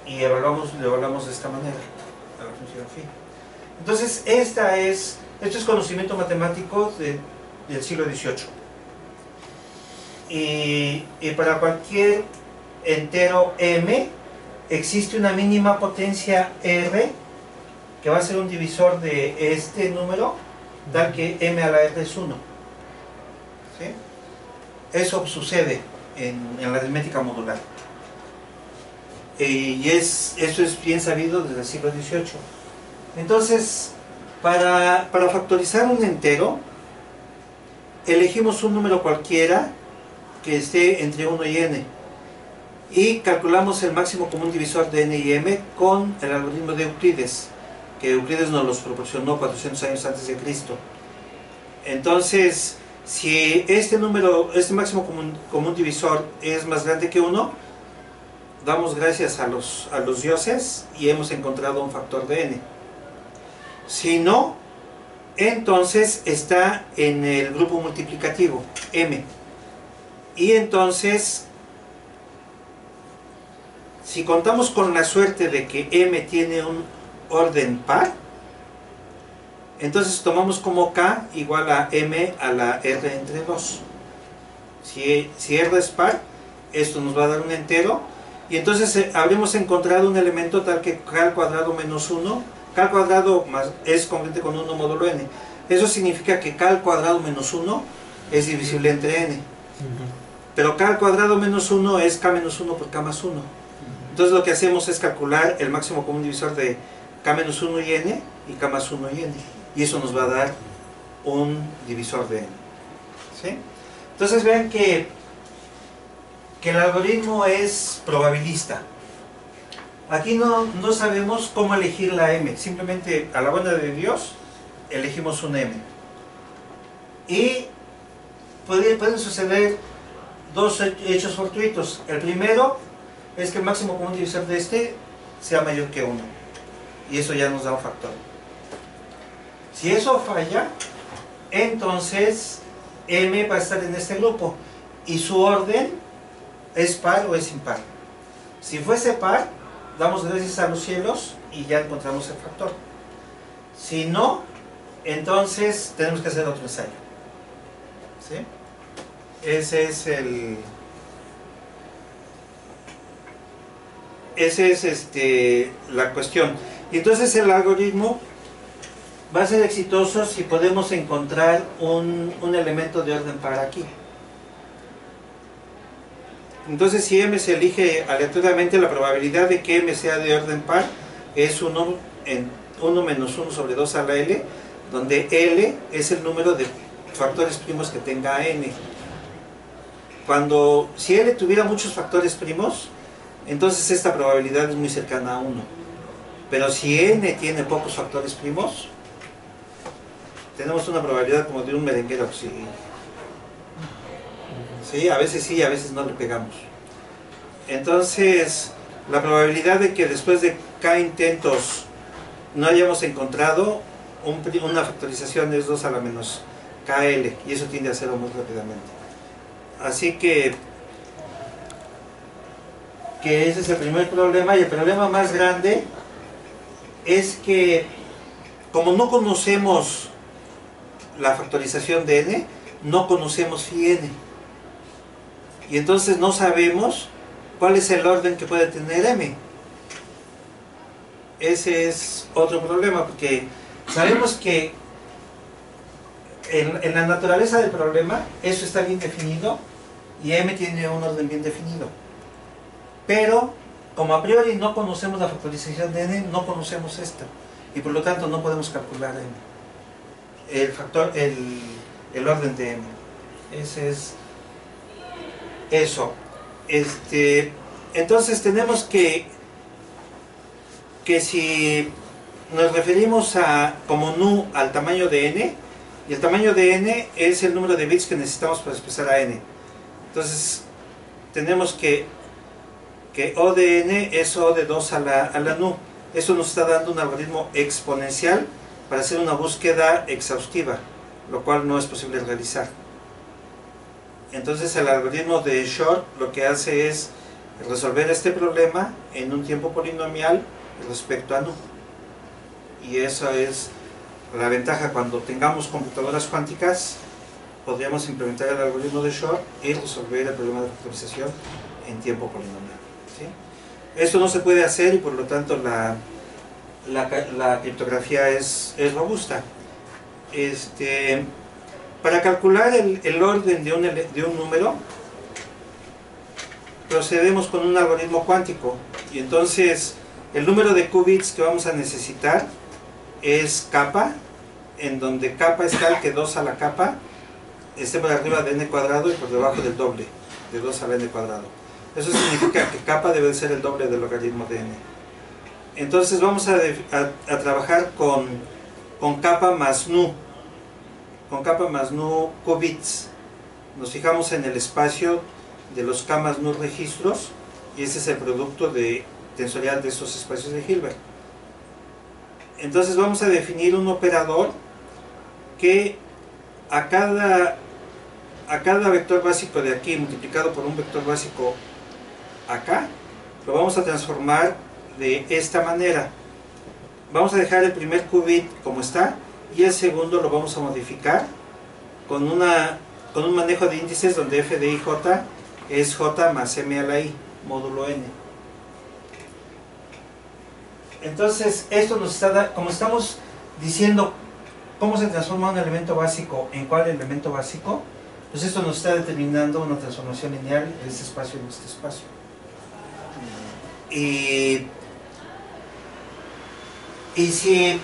y lo evaluamos de esta manera a la función phi. Entonces, esta es Esto es conocimiento matemático del siglo XVIII. Y para cualquier entero m, existe una mínima potencia r, que va a ser un divisor de este número, tal que m a la r es 1. ¿Sí? Eso sucede en la aritmética modular. Y eso es bien sabido desde el siglo XVIII. Entonces, para factorizar un entero, elegimos un número cualquiera que esté entre 1 y n, y calculamos el máximo común divisor de n y m con el algoritmo de Euclides, que Euclides nos los proporcionó 400 años antes de Cristo. Entonces, si este máximo común divisor es más grande que 1, damos gracias a los dioses y hemos encontrado un factor de n. Si no, entonces está en el grupo multiplicativo, m. Y entonces, si contamos con la suerte de que m tiene un orden par, entonces tomamos como k igual a m a la r entre 2. Si r es par, esto nos va a dar un entero, y entonces habremos encontrado un elemento tal que k al cuadrado menos 1, k al cuadrado es congruente con 1 módulo n. Eso significa que k al cuadrado menos 1 es divisible entre n. Pero k al cuadrado menos 1 es k menos 1 por k más 1. Entonces lo que hacemos es calcular el máximo común divisor de k menos 1 y n, y k más 1 y n. Y eso nos va a dar un divisor de n. ¿Sí? Entonces vean que el algoritmo es probabilista. Aquí no sabemos cómo elegir la m. Simplemente, a la buena de Dios, elegimos un m. Y pueden suceder dos hechos fortuitos. El primero es que el máximo común divisor de este sea mayor que 1, y eso ya nos da un factor. Si eso falla, entonces m va a estar en este grupo y su orden es par o es impar. Si fuese par, damos gracias a los cielos y ya encontramos el factor. Si no, entonces tenemos que hacer otro ensayo. ¿Sí? Ese es la cuestión. Y entonces el algoritmo va a ser exitoso si podemos encontrar un elemento de orden par aquí. Entonces, si m se elige aleatoriamente, la probabilidad de que m sea de orden par es 1 menos 1 sobre 2 a la l, donde l es el número de factores primos que tenga n. Si l tuviera muchos factores primos, entonces esta probabilidad es muy cercana a 1. Pero si n tiene pocos factores primos, tenemos una probabilidad como de un merenguero. Sí, a veces sí, a veces no le pegamos. Entonces, la probabilidad de que después de k intentos no hayamos encontrado una factorización es 2 a la menos kl, y eso tiende a cero muy rápidamente. Así que ese es el primer problema. Y el problema más grande es que, como no conocemos la factorización de n, no conocemos phi n, y entonces no sabemos cuál es el orden que puede tener m. Ese es otro problema, porque sabemos que en la naturaleza del problema eso está bien definido y m tiene un orden bien definido, pero como a priori no conocemos la factorización de n, no conocemos esto, y por lo tanto no podemos calcular el orden de m. Ese es eso. Entonces tenemos que si nos referimos como nu al tamaño de n, y el tamaño de n es el número de bits que necesitamos para expresar a n, entonces tenemos que O de n es O de 2 a la nu. Eso nos está dando un algoritmo exponencial para hacer una búsqueda exhaustiva, lo cual no es posible realizar. Entonces el algoritmo de Shor lo que hace es resolver este problema en un tiempo polinomial respecto a nu. Y eso es la ventaja cuando tengamos computadoras cuánticas, podríamos implementar el algoritmo de Shor y resolver el problema de factorización en tiempo polinomial, ¿sí? Esto no se puede hacer y por lo tanto la criptografía es robusta. Para calcular el orden de un número, procedemos con un algoritmo cuántico, y entonces el número de qubits que vamos a necesitar es kappa, en donde kappa es tal que 2 a la kappa esté por arriba de n cuadrado y por debajo del doble de 2 a la n cuadrado. Eso significa que kappa debe ser el doble del logaritmo de n. Entonces vamos a trabajar con kappa más nu, qubits. Nos fijamos en el espacio de los k más nu registros, y ese es el producto tensorial de estos espacios de Hilbert. Entonces vamos a definir un operador que a cada vector básico de aquí multiplicado por un vector básico acá, lo vamos a transformar de esta manera. Vamos a dejar el primer qubit como está, y el segundo lo vamos a modificar con un manejo de índices donde f de ij es j más m a la i, módulo n. Entonces esto nos está como estamos diciendo cómo se transforma un elemento básico en cuál elemento básico, pues esto nos está determinando una transformación lineal de este espacio en este espacio. Y si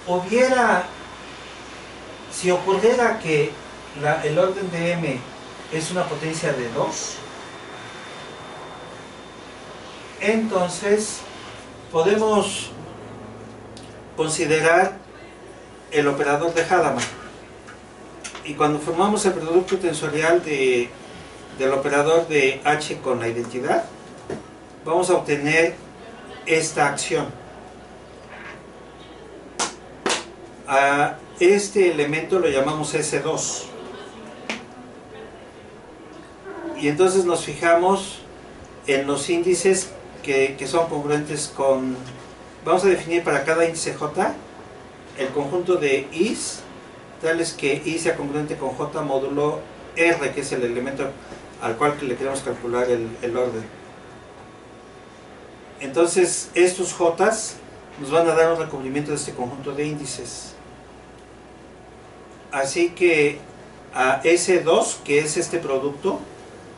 ocurriera que el orden de m es una potencia de 2, entonces podemos considerar el operador de Hadamard, y cuando formamos el producto tensorial del operador de H con la identidad, vamos a obtener esta acción. A este elemento lo llamamos S2, y entonces nos fijamos en los índices que son congruentes con... Vamos a definir para cada índice J el conjunto de I's tales que I sea congruente con J módulo R, que es el elemento al cual le queremos calcular el orden. Entonces estos J's nos van a dar un recubrimiento de este conjunto de índices. Así que a S2, que es este producto,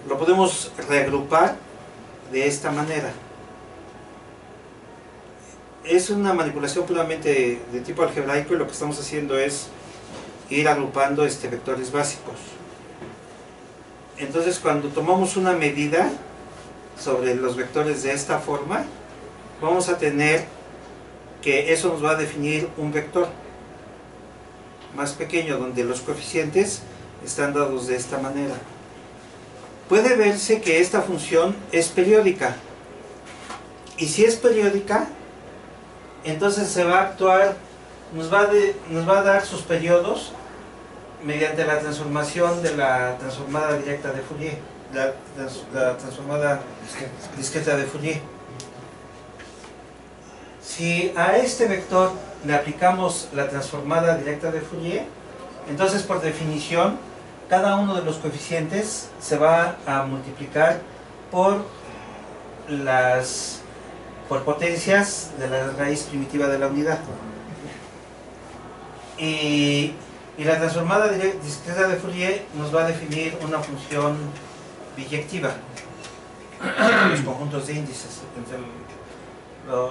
lo podemos reagrupar de esta manera. Es una manipulación puramente de tipo algebraico, y lo que estamos haciendo es ir agrupando vectores básicos. Entonces cuando tomamos una medida sobre los vectores de esta forma, vamos a tener que eso nos va a definir un vector más pequeño, donde los coeficientes están dados de esta manera. Puede verse que esta función es periódica, y si es periódica, entonces se va a actuar, nos va a dar sus periodos mediante la transformación de la transformada directa de Fourier, la transformada discreta de Fourier. Si a este vector le aplicamos la transformada directa de Fourier, entonces por definición cada uno de los coeficientes se va a multiplicar por potencias de la raíz primitiva de la unidad. Y la transformada discreta de Fourier nos va a definir una función biyectiva entre los conjuntos de índices, entre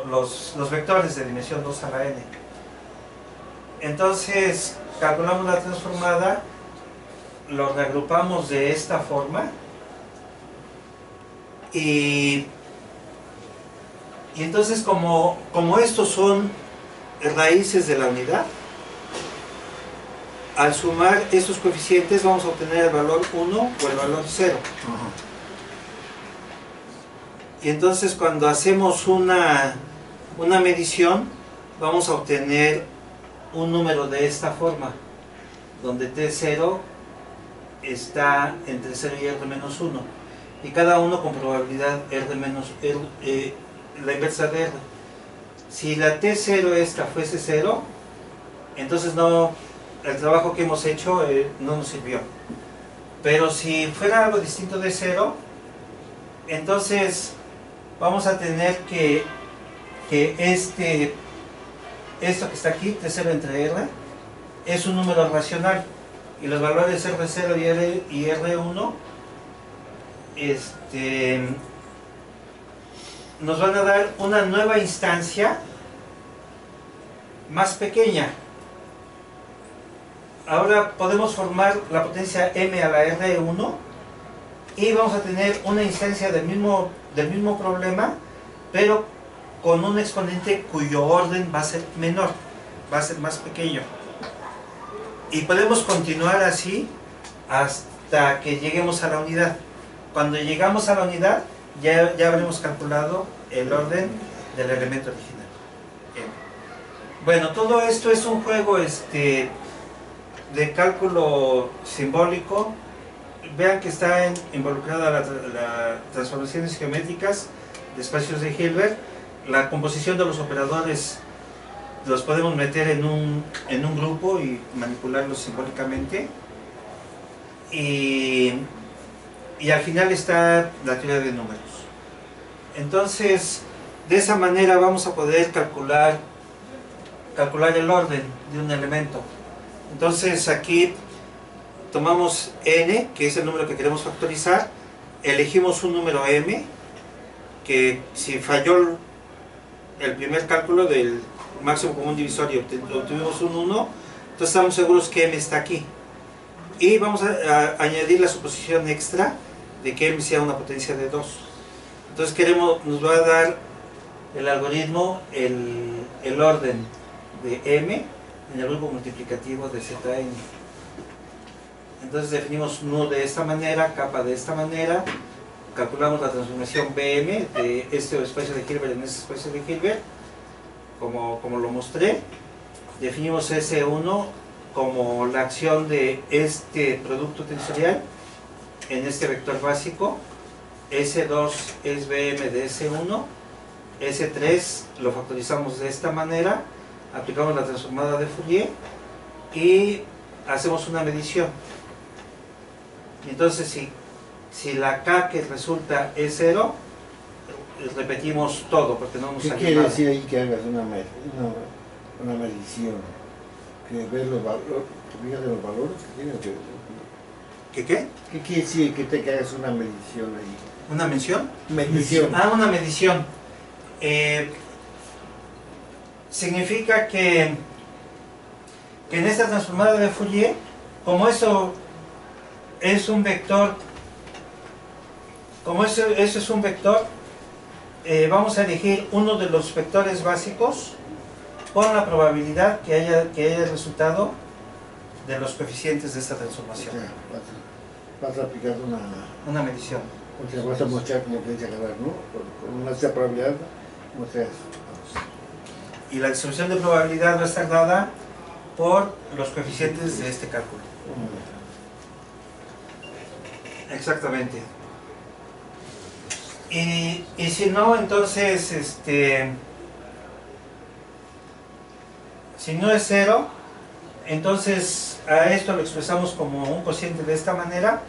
los vectores de dimensión 2 a la n. Entonces calculamos la transformada, lo reagrupamos de esta forma, y entonces como estos son raíces de la unidad, al sumar estos coeficientes vamos a obtener el valor 1 o el valor 0. Y entonces cuando hacemos una medición, vamos a obtener un número de esta forma, donde T0 está entre 0 y R menos 1, y cada uno con probabilidad R menos la inversa de R. Si la T0 esta fuese 0, entonces no, el trabajo que hemos hecho no nos sirvió. Pero si fuera algo distinto de 0, entonces vamos a tener que esto que está aquí, T0 entre R, es un número racional, y los valores R0 y R1 nos van a dar una nueva instancia más pequeña. Ahora podemos formar la potencia m a la R1 y vamos a tener una instancia del mismo problema, pero con un exponente cuyo orden va a ser menor, va a ser más pequeño. Y podemos continuar así hasta que lleguemos a la unidad. Cuando llegamos a la unidad, ya habremos calculado el orden del elemento original. Bien. Bueno, todo esto es un juego de cálculo simbólico. Vean que está involucrada las transformaciones geométricas de espacios de Hilbert. La composición de los operadores los podemos meter en un grupo y manipularlos simbólicamente. Y al final está la teoría de números. Entonces, de esa manera vamos a poder calcular el orden de un elemento. Entonces aquí tomamos n, que es el número que queremos factorizar, elegimos un número m, que si falló el primer cálculo del máximo común divisor y obtuvimos un 1, entonces estamos seguros que m está aquí. Y vamos a añadir la suposición extra de que m sea una potencia de 2. Entonces nos va a dar el algoritmo el orden de m en el grupo multiplicativo de Zn. Entonces definimos nu de esta manera, kappa de esta manera, calculamos la transformación Bm de este espacio de Hilbert en este espacio de Hilbert, como lo mostré. Definimos S1 como la acción de este producto tensorial en este vector básico. S2 es Bm de S1, S3 lo factorizamos de esta manera, aplicamos la transformada de Fourier y hacemos una medición. Entonces si la K que resulta es 0, repetimos todo porque no nos ¿Qué salió quiere nada. decir ahí que hagas una medición? Que ves los valores, fíjate los valores que tienen que... ¿Qué? ¿Qué quiere decir que hagas una medición ahí? ¿Una mención? Medición. Ah, una medición. Significa que en esta transformada de Fourier, como eso es un vector, eso es un vector, vamos a elegir uno de los vectores básicos con la probabilidad que haya el resultado de los coeficientes de esta transformación. O sea, vas a aplicar Una medición. o sea, vas a mostrar cómo tienes que agarrar, ¿no? Con una cierta probabilidad, muestras. Y la distribución de probabilidad va a estar dada por los coeficientes de este cálculo. Exactamente. Y si no, entonces, si no es 0, entonces a esto lo expresamos como un cociente de esta manera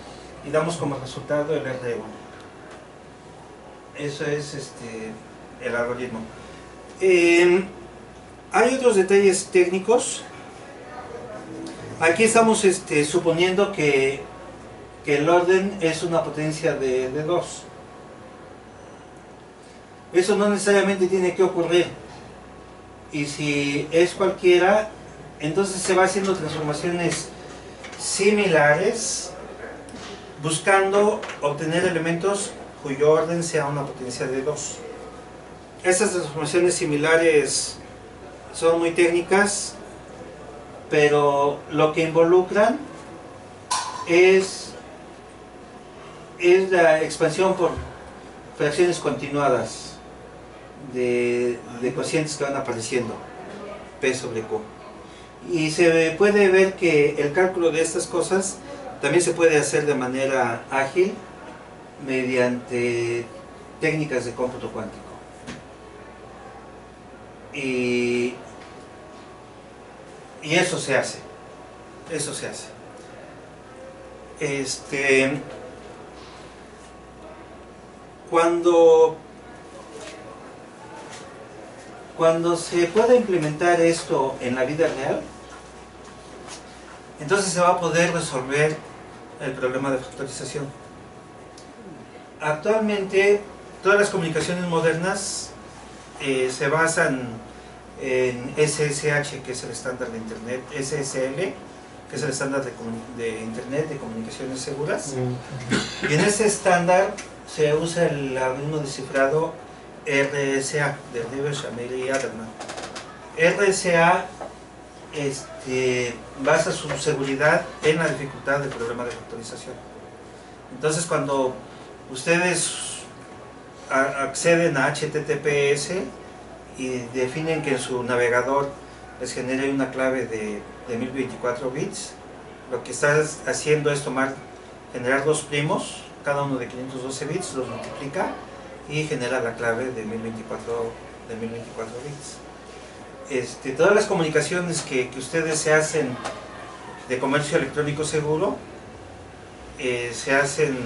y damos como resultado el R1. Eso es el algoritmo. Hay otros detalles técnicos. Aquí estamos suponiendo que el orden es una potencia de 2. Eso no necesariamente tiene que ocurrir. Y si es cualquiera, entonces se va haciendo transformaciones similares, buscando obtener elementos cuyo orden sea una potencia de 2. Estas transformaciones similares son muy técnicas, pero lo que involucran es la expansión por fracciones continuadas de cocientes que van apareciendo, P sobre Q. Y se puede ver que el cálculo de estas cosas también se puede hacer de manera ágil mediante técnicas de cómputo cuántico. Y Y eso se hace. Eso se hace. Cuando se pueda implementar esto en la vida real, entonces se va a poder resolver el problema de factorización. Actualmente todas las comunicaciones modernas se basan en SSH, que es el estándar de Internet, SSL, que es el estándar de Internet de comunicaciones seguras, y en ese estándar se usa el algoritmo de cifrado RSA, de Rivers, Amiri y Adleman. RSA basa su seguridad en la dificultad del problema de factorización. Entonces, cuando ustedes acceden a HTTPS y definen que en su navegador les genere una clave de 1024 bits, lo que estás haciendo es generar dos primos, cada uno de 512 bits, los multiplica y genera la clave de 1024 bits. Todas las comunicaciones que ustedes se hacen de comercio electrónico seguro se hacen,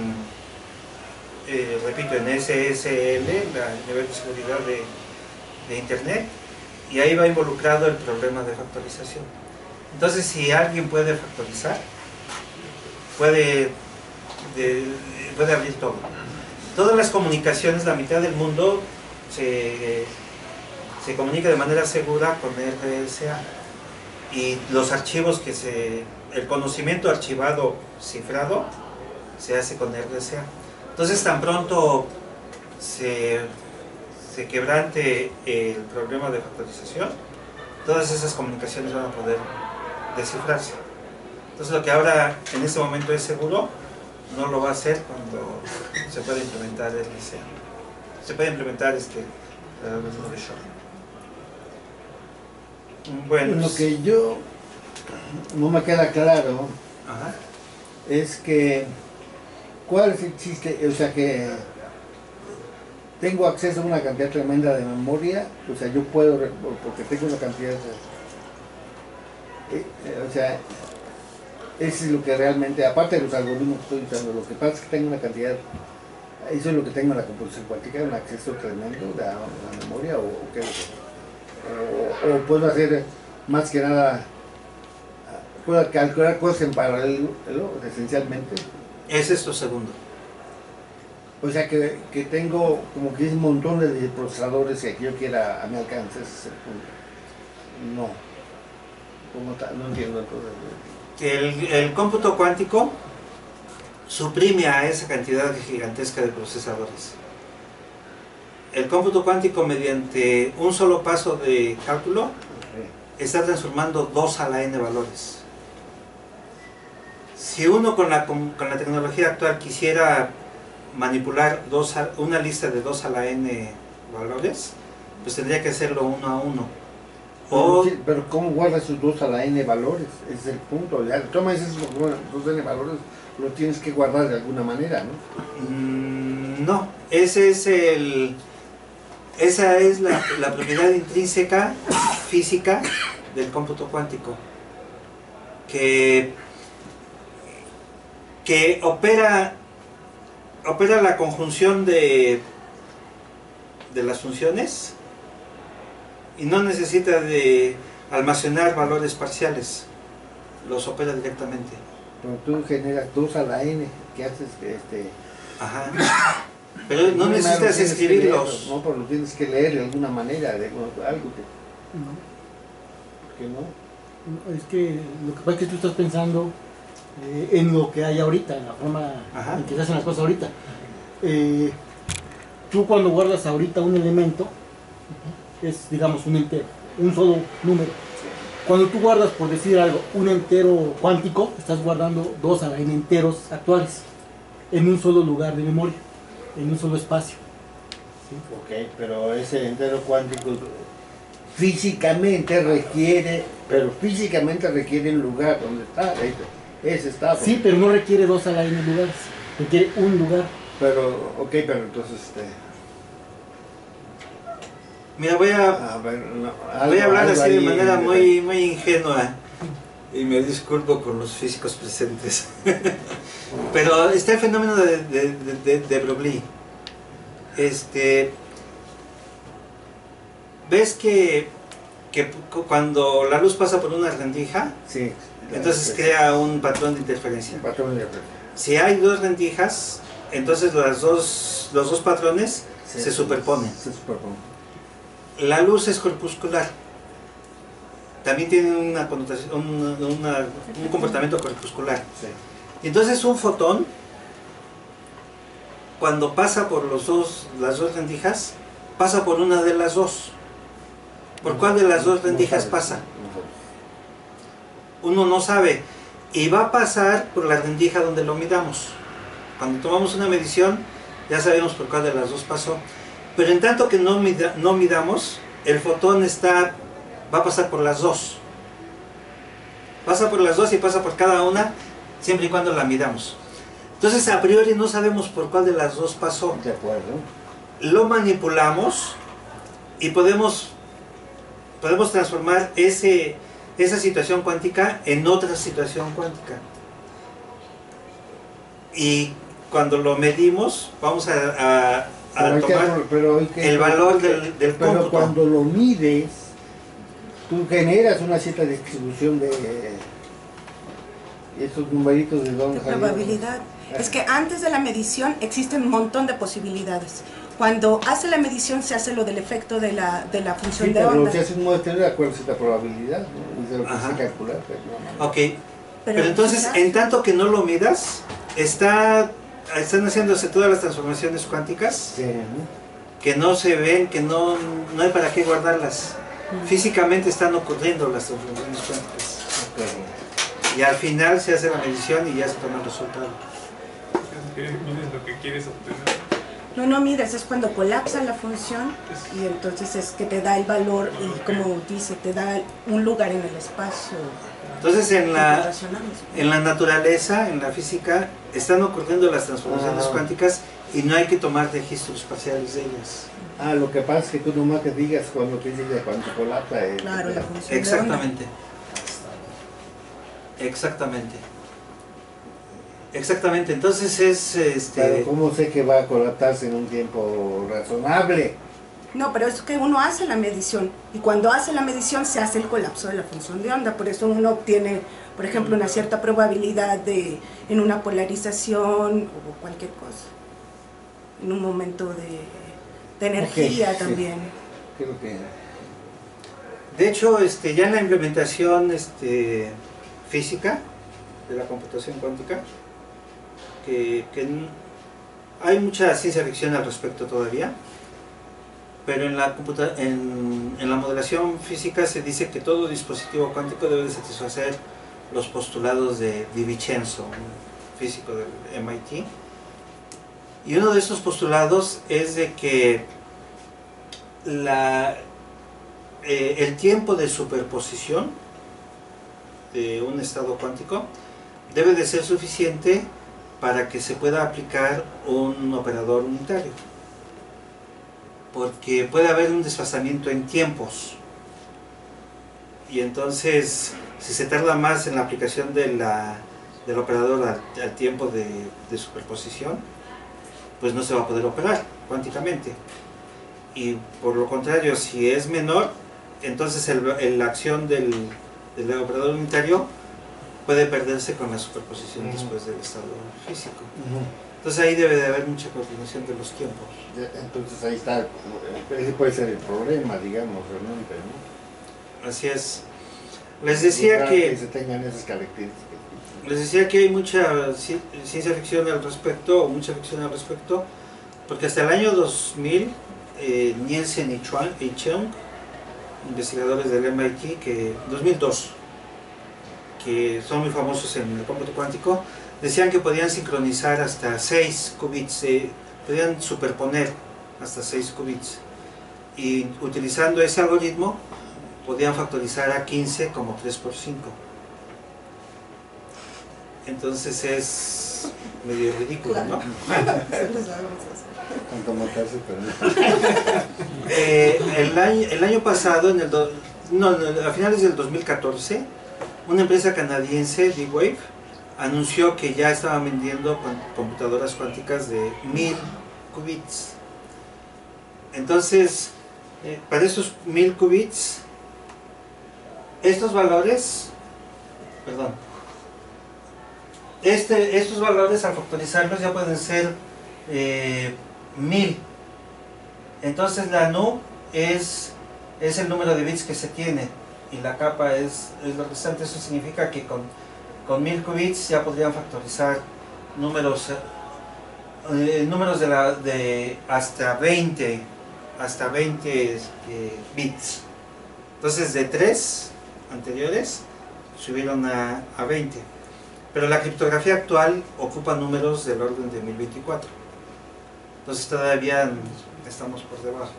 repito, en SSL, el nivel de seguridad de Internet, y ahí va involucrado el problema de factorización. Entonces, si alguien puede factorizar, puede abrir todo. Todas las comunicaciones, la mitad del mundo se comunica de manera segura con RSA, y los archivos el conocimiento archivado cifrado se hace con RSA. Entonces, tan pronto se quebrante el problema de factorización, todas esas comunicaciones van a poder descifrarse. Entonces, lo que ahora en este momento es seguro, no lo va a hacer cuando se pueda implementar RSA. Se puede implementar el algoritmo de Shor. Bueno, lo que yo no me queda claro, ajá, es que ¿cuál es el chiste? O sea, que tengo acceso a una cantidad tremenda de memoria, o sea, yo puedo, porque tengo una cantidad o sea, eso es lo que realmente, aparte de los algoritmos que estoy usando, lo que pasa es que tengo una cantidad, eso es lo que tengo en la computación cuántica, un acceso tremendo a la memoria, o qué, o puedo hacer más que nada, puedo calcular cosas en paralelo, esencialmente. ese es lo segundo. O sea que tengo como que un montón de procesadores que yo quiera a mi alcance, ese es el punto. No, no entiendo entonces. El cómputo cuántico suprime a esa cantidad gigantesca de procesadores. El cómputo cuántico, mediante un solo paso de cálculo, está transformando 2 a la n valores. Si uno con la tecnología actual quisiera manipular una lista de 2 a la n valores, pues tendría que hacerlo uno a uno. Pero ¿cómo guardas esos 2 a la n valores? Ese es el punto. Ya, tomas esos 2 n valores, lo tienes que guardar de alguna manera, ¿no? No, esa es la propiedad intrínseca física del cómputo cuántico, que opera la conjunción de las funciones y no necesita de almacenar valores parciales, los opera directamente. Pero tú generas 2 a la n, ¿qué haces? Ajá. Pero no necesitas escribirlos. No, pero lo tienes que leer de alguna manera, de algo que... No. ¿Por qué no? Es que lo que pasa es que tú estás pensando en lo que hay ahorita, en la forma en que se hacen las cosas ahorita. Tú cuando guardas ahorita un elemento, es, digamos, un entero, un solo número. Cuando tú guardas, por decir algo, un entero cuántico, estás guardando 2 a la n enteros actuales en un solo lugar de memoria, en un solo espacio. ¿Sí? Ok, pero ese entero cuántico físicamente requiere un lugar donde está, ese estado. Sí, pero no requiere 2 a la n lugares, requiere un lugar. Pero, ok, pero entonces... Mira, voy a hablar así de manera muy ingenua. y me disculpo con los físicos presentes. Pero está el fenómeno de Broglie. ¿Ves que cuando la luz pasa por una rendija, Sí. entonces crea un patrón de interferencia? Patrón de interferencia. Si hay dos rendijas, entonces los dos patrones Sí, se superponen. Se superponen. La luz es corpuscular. También tiene una connotación, un comportamiento corpuscular. Sí. Y entonces un fotón, cuando pasa por las dos rendijas, pasa por una de las dos. ¿Por cuál de las dos rendijas pasa? Uno no sabe. Y va a pasar por la rendija donde lo midamos. Cuando tomamos una medición, ya sabemos por cuál de las dos pasó. Pero en tanto que no midamos, el fotón va a pasar por las dos. Pasa por las dos y pasa por cada una, siempre y cuando la midamos. Entonces, a priori no sabemos por cuál de las dos pasó. De acuerdo. Lo manipulamos y podemos transformar esa situación cuántica en otra situación cuántica. Y cuando lo medimos, vamos a tomar el valor del Pero cómputo. cuando lo mides, tú generas una cierta distribución de esos numeritos de dónde salieron. Probabilidad. Es que antes de la medición existen un montón de posibilidades. Cuando hace la medición se hace lo del efecto de la función Sí, de pero onda. si haces un muestreo de acuerdo a cierta probabilidad, ¿no? Y de lo que Ajá. se calcula, pues, no. Ok, pero entonces, quizás- en tanto que no lo midas, están haciéndose todas las transformaciones cuánticas Sí, ¿no? que no se ven, que no hay para qué guardarlas. Físicamente están ocurriendo las transformaciones cuánticas. Ok. Y al final se hace la medición y ya se toma el resultado. Mides lo que quieres obtener. No mides, es cuando colapsa la función y entonces es que te da el valor y como dice, te da un lugar en el espacio. Entonces, en la computacional. naturaleza, en la física, están ocurriendo las transformaciones Ah. cuánticas y no hay que tomar registros parciales de ellas. Ah, lo que pasa es que tú nomás te digas cuando te dices de cuando colapsa. Claro, la función de onda. Exactamente. Exactamente. Exactamente. Entonces es Pero ¿cómo sé que va a colapsarse en un tiempo razonable? No, pero es que uno hace la medición y cuando hace la medición se hace el colapso de la función de onda. Por eso uno obtiene, por ejemplo, una cierta probabilidad en una polarización o cualquier cosa. En un momento de energía Ok, sí. también. Creo que... De hecho, ya en la implementación física de la computación cuántica, hay mucha ciencia ficción al respecto todavía, pero en la modelación física se dice que todo dispositivo cuántico debe de satisfacer los postulados de Di Vincenzo, un físico del MIT. Y uno de estos postulados es de que el tiempo de superposición de un estado cuántico debe de ser suficiente para que se pueda aplicar un operador unitario, porque puede haber un desfasamiento en tiempos y entonces si se tarda más en la aplicación del operador al tiempo de superposición, pues no se va a poder operar cuánticamente. Y por lo contrario, si es menor, entonces la acción del operador unitario puede perderse con la superposición después del estado físico. Entonces ahí debe de haber mucha coordinación de los tiempos. Entonces ahí está, ese puede ser el problema, digamos, realmente, ¿no? Así es. Les decía Para que se tengan esas características. hay mucha ciencia ficción al respecto, o mucha ficción al respecto, porque hasta el año 2000, Nielsen y Cheung, investigadores del MIT, 2002, que son muy famosos en el cómputo cuántico, decían que podían sincronizar hasta 6 qubits, podían superponer hasta 6 qubits, y utilizando ese algoritmo podían factorizar a 15 como 3 por 5. Entonces es medio ridículo, ¿no? Tanto matarse, pero El año pasado, a finales del 2014, una empresa canadiense, D-Wave, anunció que ya estaban vendiendo computadoras cuánticas de 1000 qubits. Entonces, para esos 1000 qubits, estos valores, estos valores al factorizarlos ya pueden ser 1000. Entonces la nu es el número de bits que se tiene y la capa es lo restante. Eso significa que con 1000 qubits ya podrían factorizar números de hasta 20 bits. Entonces de 3 anteriores subieron a 20. Pero la criptografía actual ocupa números del orden de 1024. Entonces todavía estamos por debajo.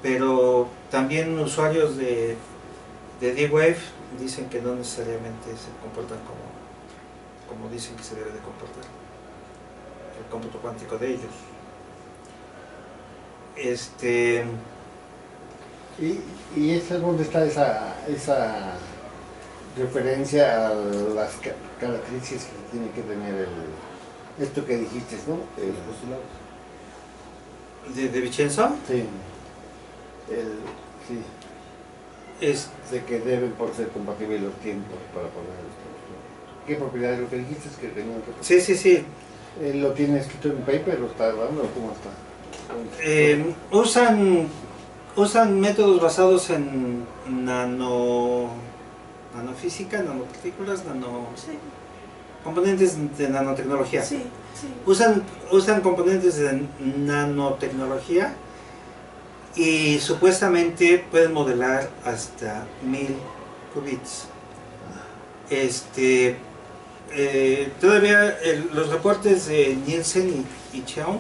Pero también usuarios de D-Wave dicen que no necesariamente se comportan como dicen que se debe de comportar el cómputo cuántico de ellos. Y esa es donde está esa referencia a las características que tiene que tener esto que dijiste, ¿no? Los postulados. ¿De Vincenzo? Sí. Sí. De que deben por ser compatibles los tiempos para poner esto. ¿Qué propiedad es lo que dijiste? Que tenían que... Sí. ¿Lo tiene escrito en un paper o está hablando o cómo está? Usan métodos basados en nanofísica, nanopartículas, Sí. componentes de nanotecnología. Sí. Usan componentes de nanotecnología y supuestamente pueden modelar hasta 1000 qubits. Todavía los reportes de Nielsen y Cheung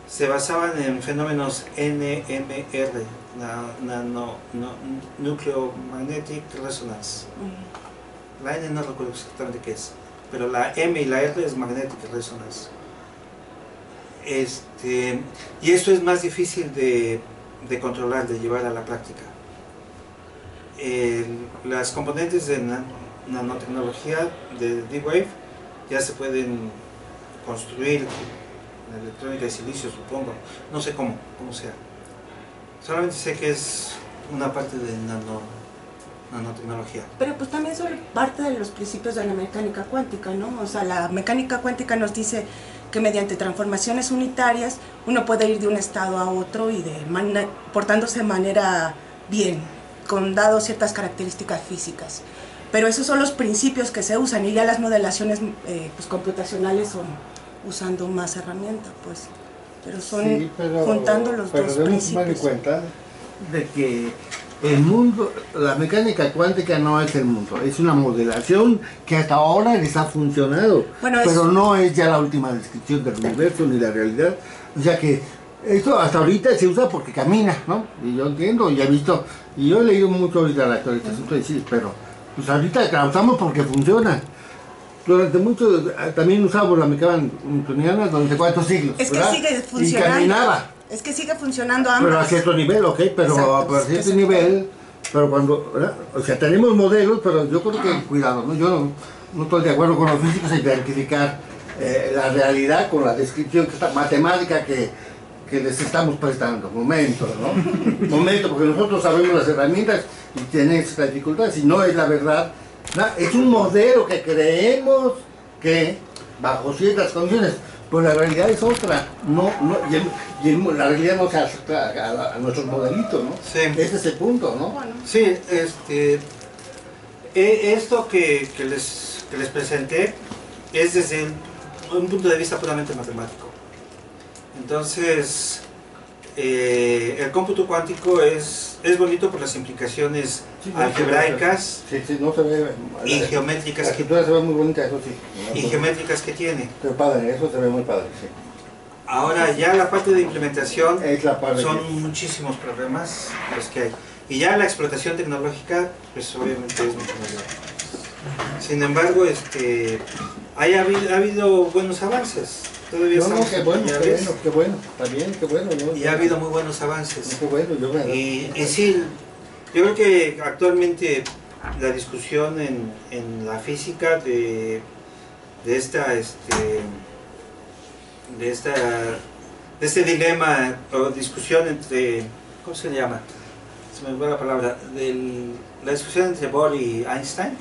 se basaban en fenómenos NMR, Nucleomagnetic Resonance. La N no recuerdo exactamente qué es, pero la M y la R es Magnetic Resonance. Y esto es más difícil de controlar, de llevar a la práctica. Las componentes de nanotecnología de D-Wave ya se pueden construir en electrónica de silicio, supongo. No sé cómo sea. Solamente sé que es una parte de nanotecnología. Pero pues también son parte de los principios de la mecánica cuántica, ¿no? O sea, la mecánica cuántica nos dice que mediante transformaciones unitarias uno puede ir de un estado a otro y portándose de manera bien, con dado ciertas características físicas. Pero esos son los principios que se usan y ya las modelaciones pues, computacionales son usando más herramientas, pues. Pero son juntando los dos principios. Pero debemos tomar en cuenta de que el mundo, la mecánica cuántica no es el mundo, es una modelación que hasta ahora les ha funcionado, bueno, pero no es ya la última descripción del universo ni la realidad. O sea que esto hasta ahorita se usa porque camina, ¿no? Y yo entiendo, y he visto, y yo he leído mucho ahorita la actualidad, pero pues ahorita la usamos porque funciona. Durante mucho, también usamos la mecánica newtoniana durante 4 siglos, es que ¿verdad? sigue funcionando. Y caminaba. Es que sigue funcionando ambas. Pero a cierto nivel, ok, pero exacto, a cierto nivel, pero cuando, ¿verdad? O sea, tenemos modelos, pero yo creo que, cuidado, ¿no? Yo no estoy de acuerdo con los físicos en identificar la realidad con la descripción matemática que les estamos prestando. Momento, ¿no? Momento, porque nosotros sabemos las herramientas y tenemos esta dificultad, si no es la verdad, ¿no? Es un modelo que creemos que, bajo ciertas condiciones, pues la realidad es otra, la realidad no se acerca a nuestros modelitos, ¿no? Sí. Ese es el punto, ¿no? Bueno. Sí, esto que les presenté es desde un punto de vista puramente matemático. Entonces, el cómputo cuántico es bonito por las implicaciones algebraicas no se ve, y geométricas la escritura se ve muy bonita, eso sí. y geométricas que tiene. Pero padre, eso se ve muy padre, sí. Ahora ya la parte de implementación Es la parte son muchísimos problemas los que hay. Y ya la explotación tecnológica, pues obviamente es mucho mayor. Sin embargo, ha habido buenos avances. Todavía estamos qué bueno, está bien, qué bueno. ¿no? Y ha habido muy buenos avances. Qué bueno, Y sí, Yo creo que actualmente la discusión en la física de este dilema o discusión entre, ¿cómo se llama? Se me fue la palabra, la discusión entre Bohr y Einstein,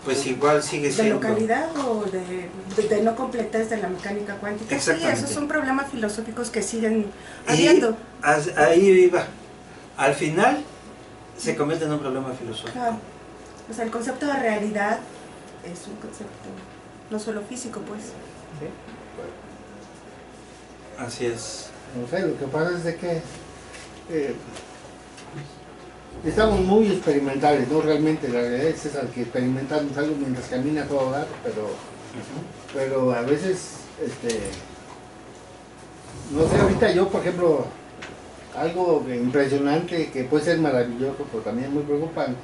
pues igual sigue ¿De siendo... localidad o de no completar de la mecánica cuántica? Sí, Exactamente. esos son problemas filosóficos que siguen Y habiendo. ahí iba. Al final se convierte en un problema filosófico. Claro. O sea, el concepto de realidad es un concepto no solo físico, pues. Así es. No sé, lo que pasa es de que estamos muy experimentales, ¿no? Realmente la realidad es esa, que experimentamos algo mientras camina todo dar, pero a veces, no sé, ahorita yo, por ejemplo, algo impresionante que puede ser maravilloso, pero también muy preocupante,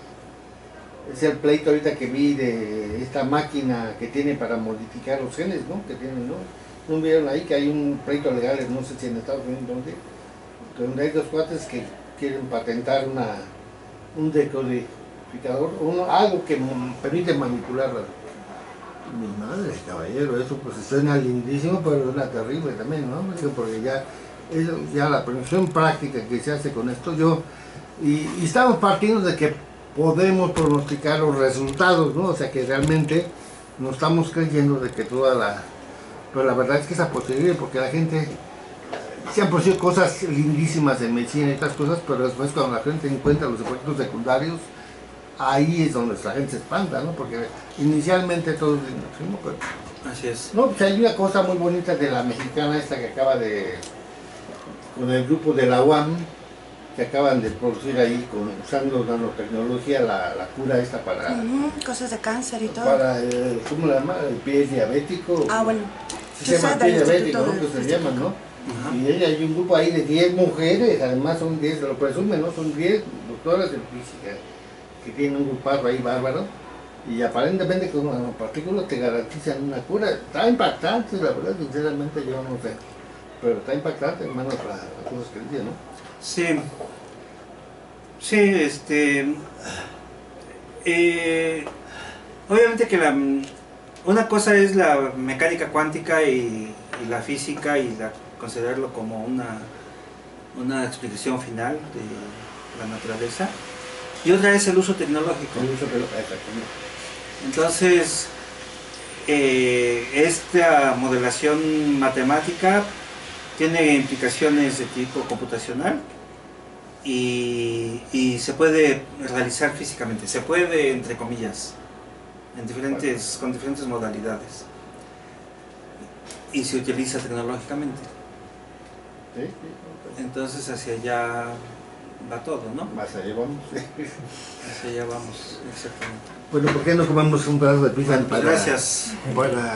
es el pleito ahorita que vi de esta máquina que tiene para modificar los genes, ¿no? Que tienen, ¿no? ¿No vieron ahí que hay un pleito legal, no sé si en Estados Unidos, donde hay dos cuates que quieren patentar un decodificador, algo que permite manipularla? Mi madre, caballero, eso pues suena lindísimo, pero suena terrible también, ¿no? Porque ya la aplicación práctica que se hace con esto, y estamos partiendo de que podemos pronosticar los resultados, ¿no? O sea que realmente no estamos creyendo de que pero la verdad es que es posible, porque la gente se han producido cosas lindísimas en medicina y estas cosas, pero después cuando la gente encuentra los efectos secundarios, ahí es donde la gente se espanta, ¿no? Porque inicialmente todo es lindo, pero... Así es. No, pues hay una cosa muy bonita de la mexicana esta que acaba con el grupo de la UAM, que acaban de producir ahí, usando nanotecnología, la cura esta para... Cosas de cáncer y todo. Para ¿cómo le llama? El pie diabético. Ah, bueno. Se llama pie diabético, ¿no? Que se llaman, ¿no? Ajá. Y hay un grupo ahí de 10 mujeres, además son 10, lo presumen, ¿no? Son 10 doctoras en física, que tienen un grupazo ahí bárbaro, y aparentemente con nanopartículas te garantizan una cura. Está impactante, la verdad, sinceramente yo no sé, pero está impactante, hermano, las cosas que dicen, ¿no? Sí. Sí, obviamente que una cosa es la mecánica cuántica y la física y considerarlo como una explicación final de la naturaleza, y otra es el uso tecnológico. Entonces, esta modelación matemática tiene implicaciones de tipo computacional y se puede realizar físicamente, se puede, entre comillas, con diferentes modalidades, y se utiliza tecnológicamente. Entonces hacia allá va todo, ¿no? Más allá vamos. Hacia allá vamos, exactamente. Bueno, ¿por qué no comemos un pedazo de pizza? Bueno, pues gracias. Para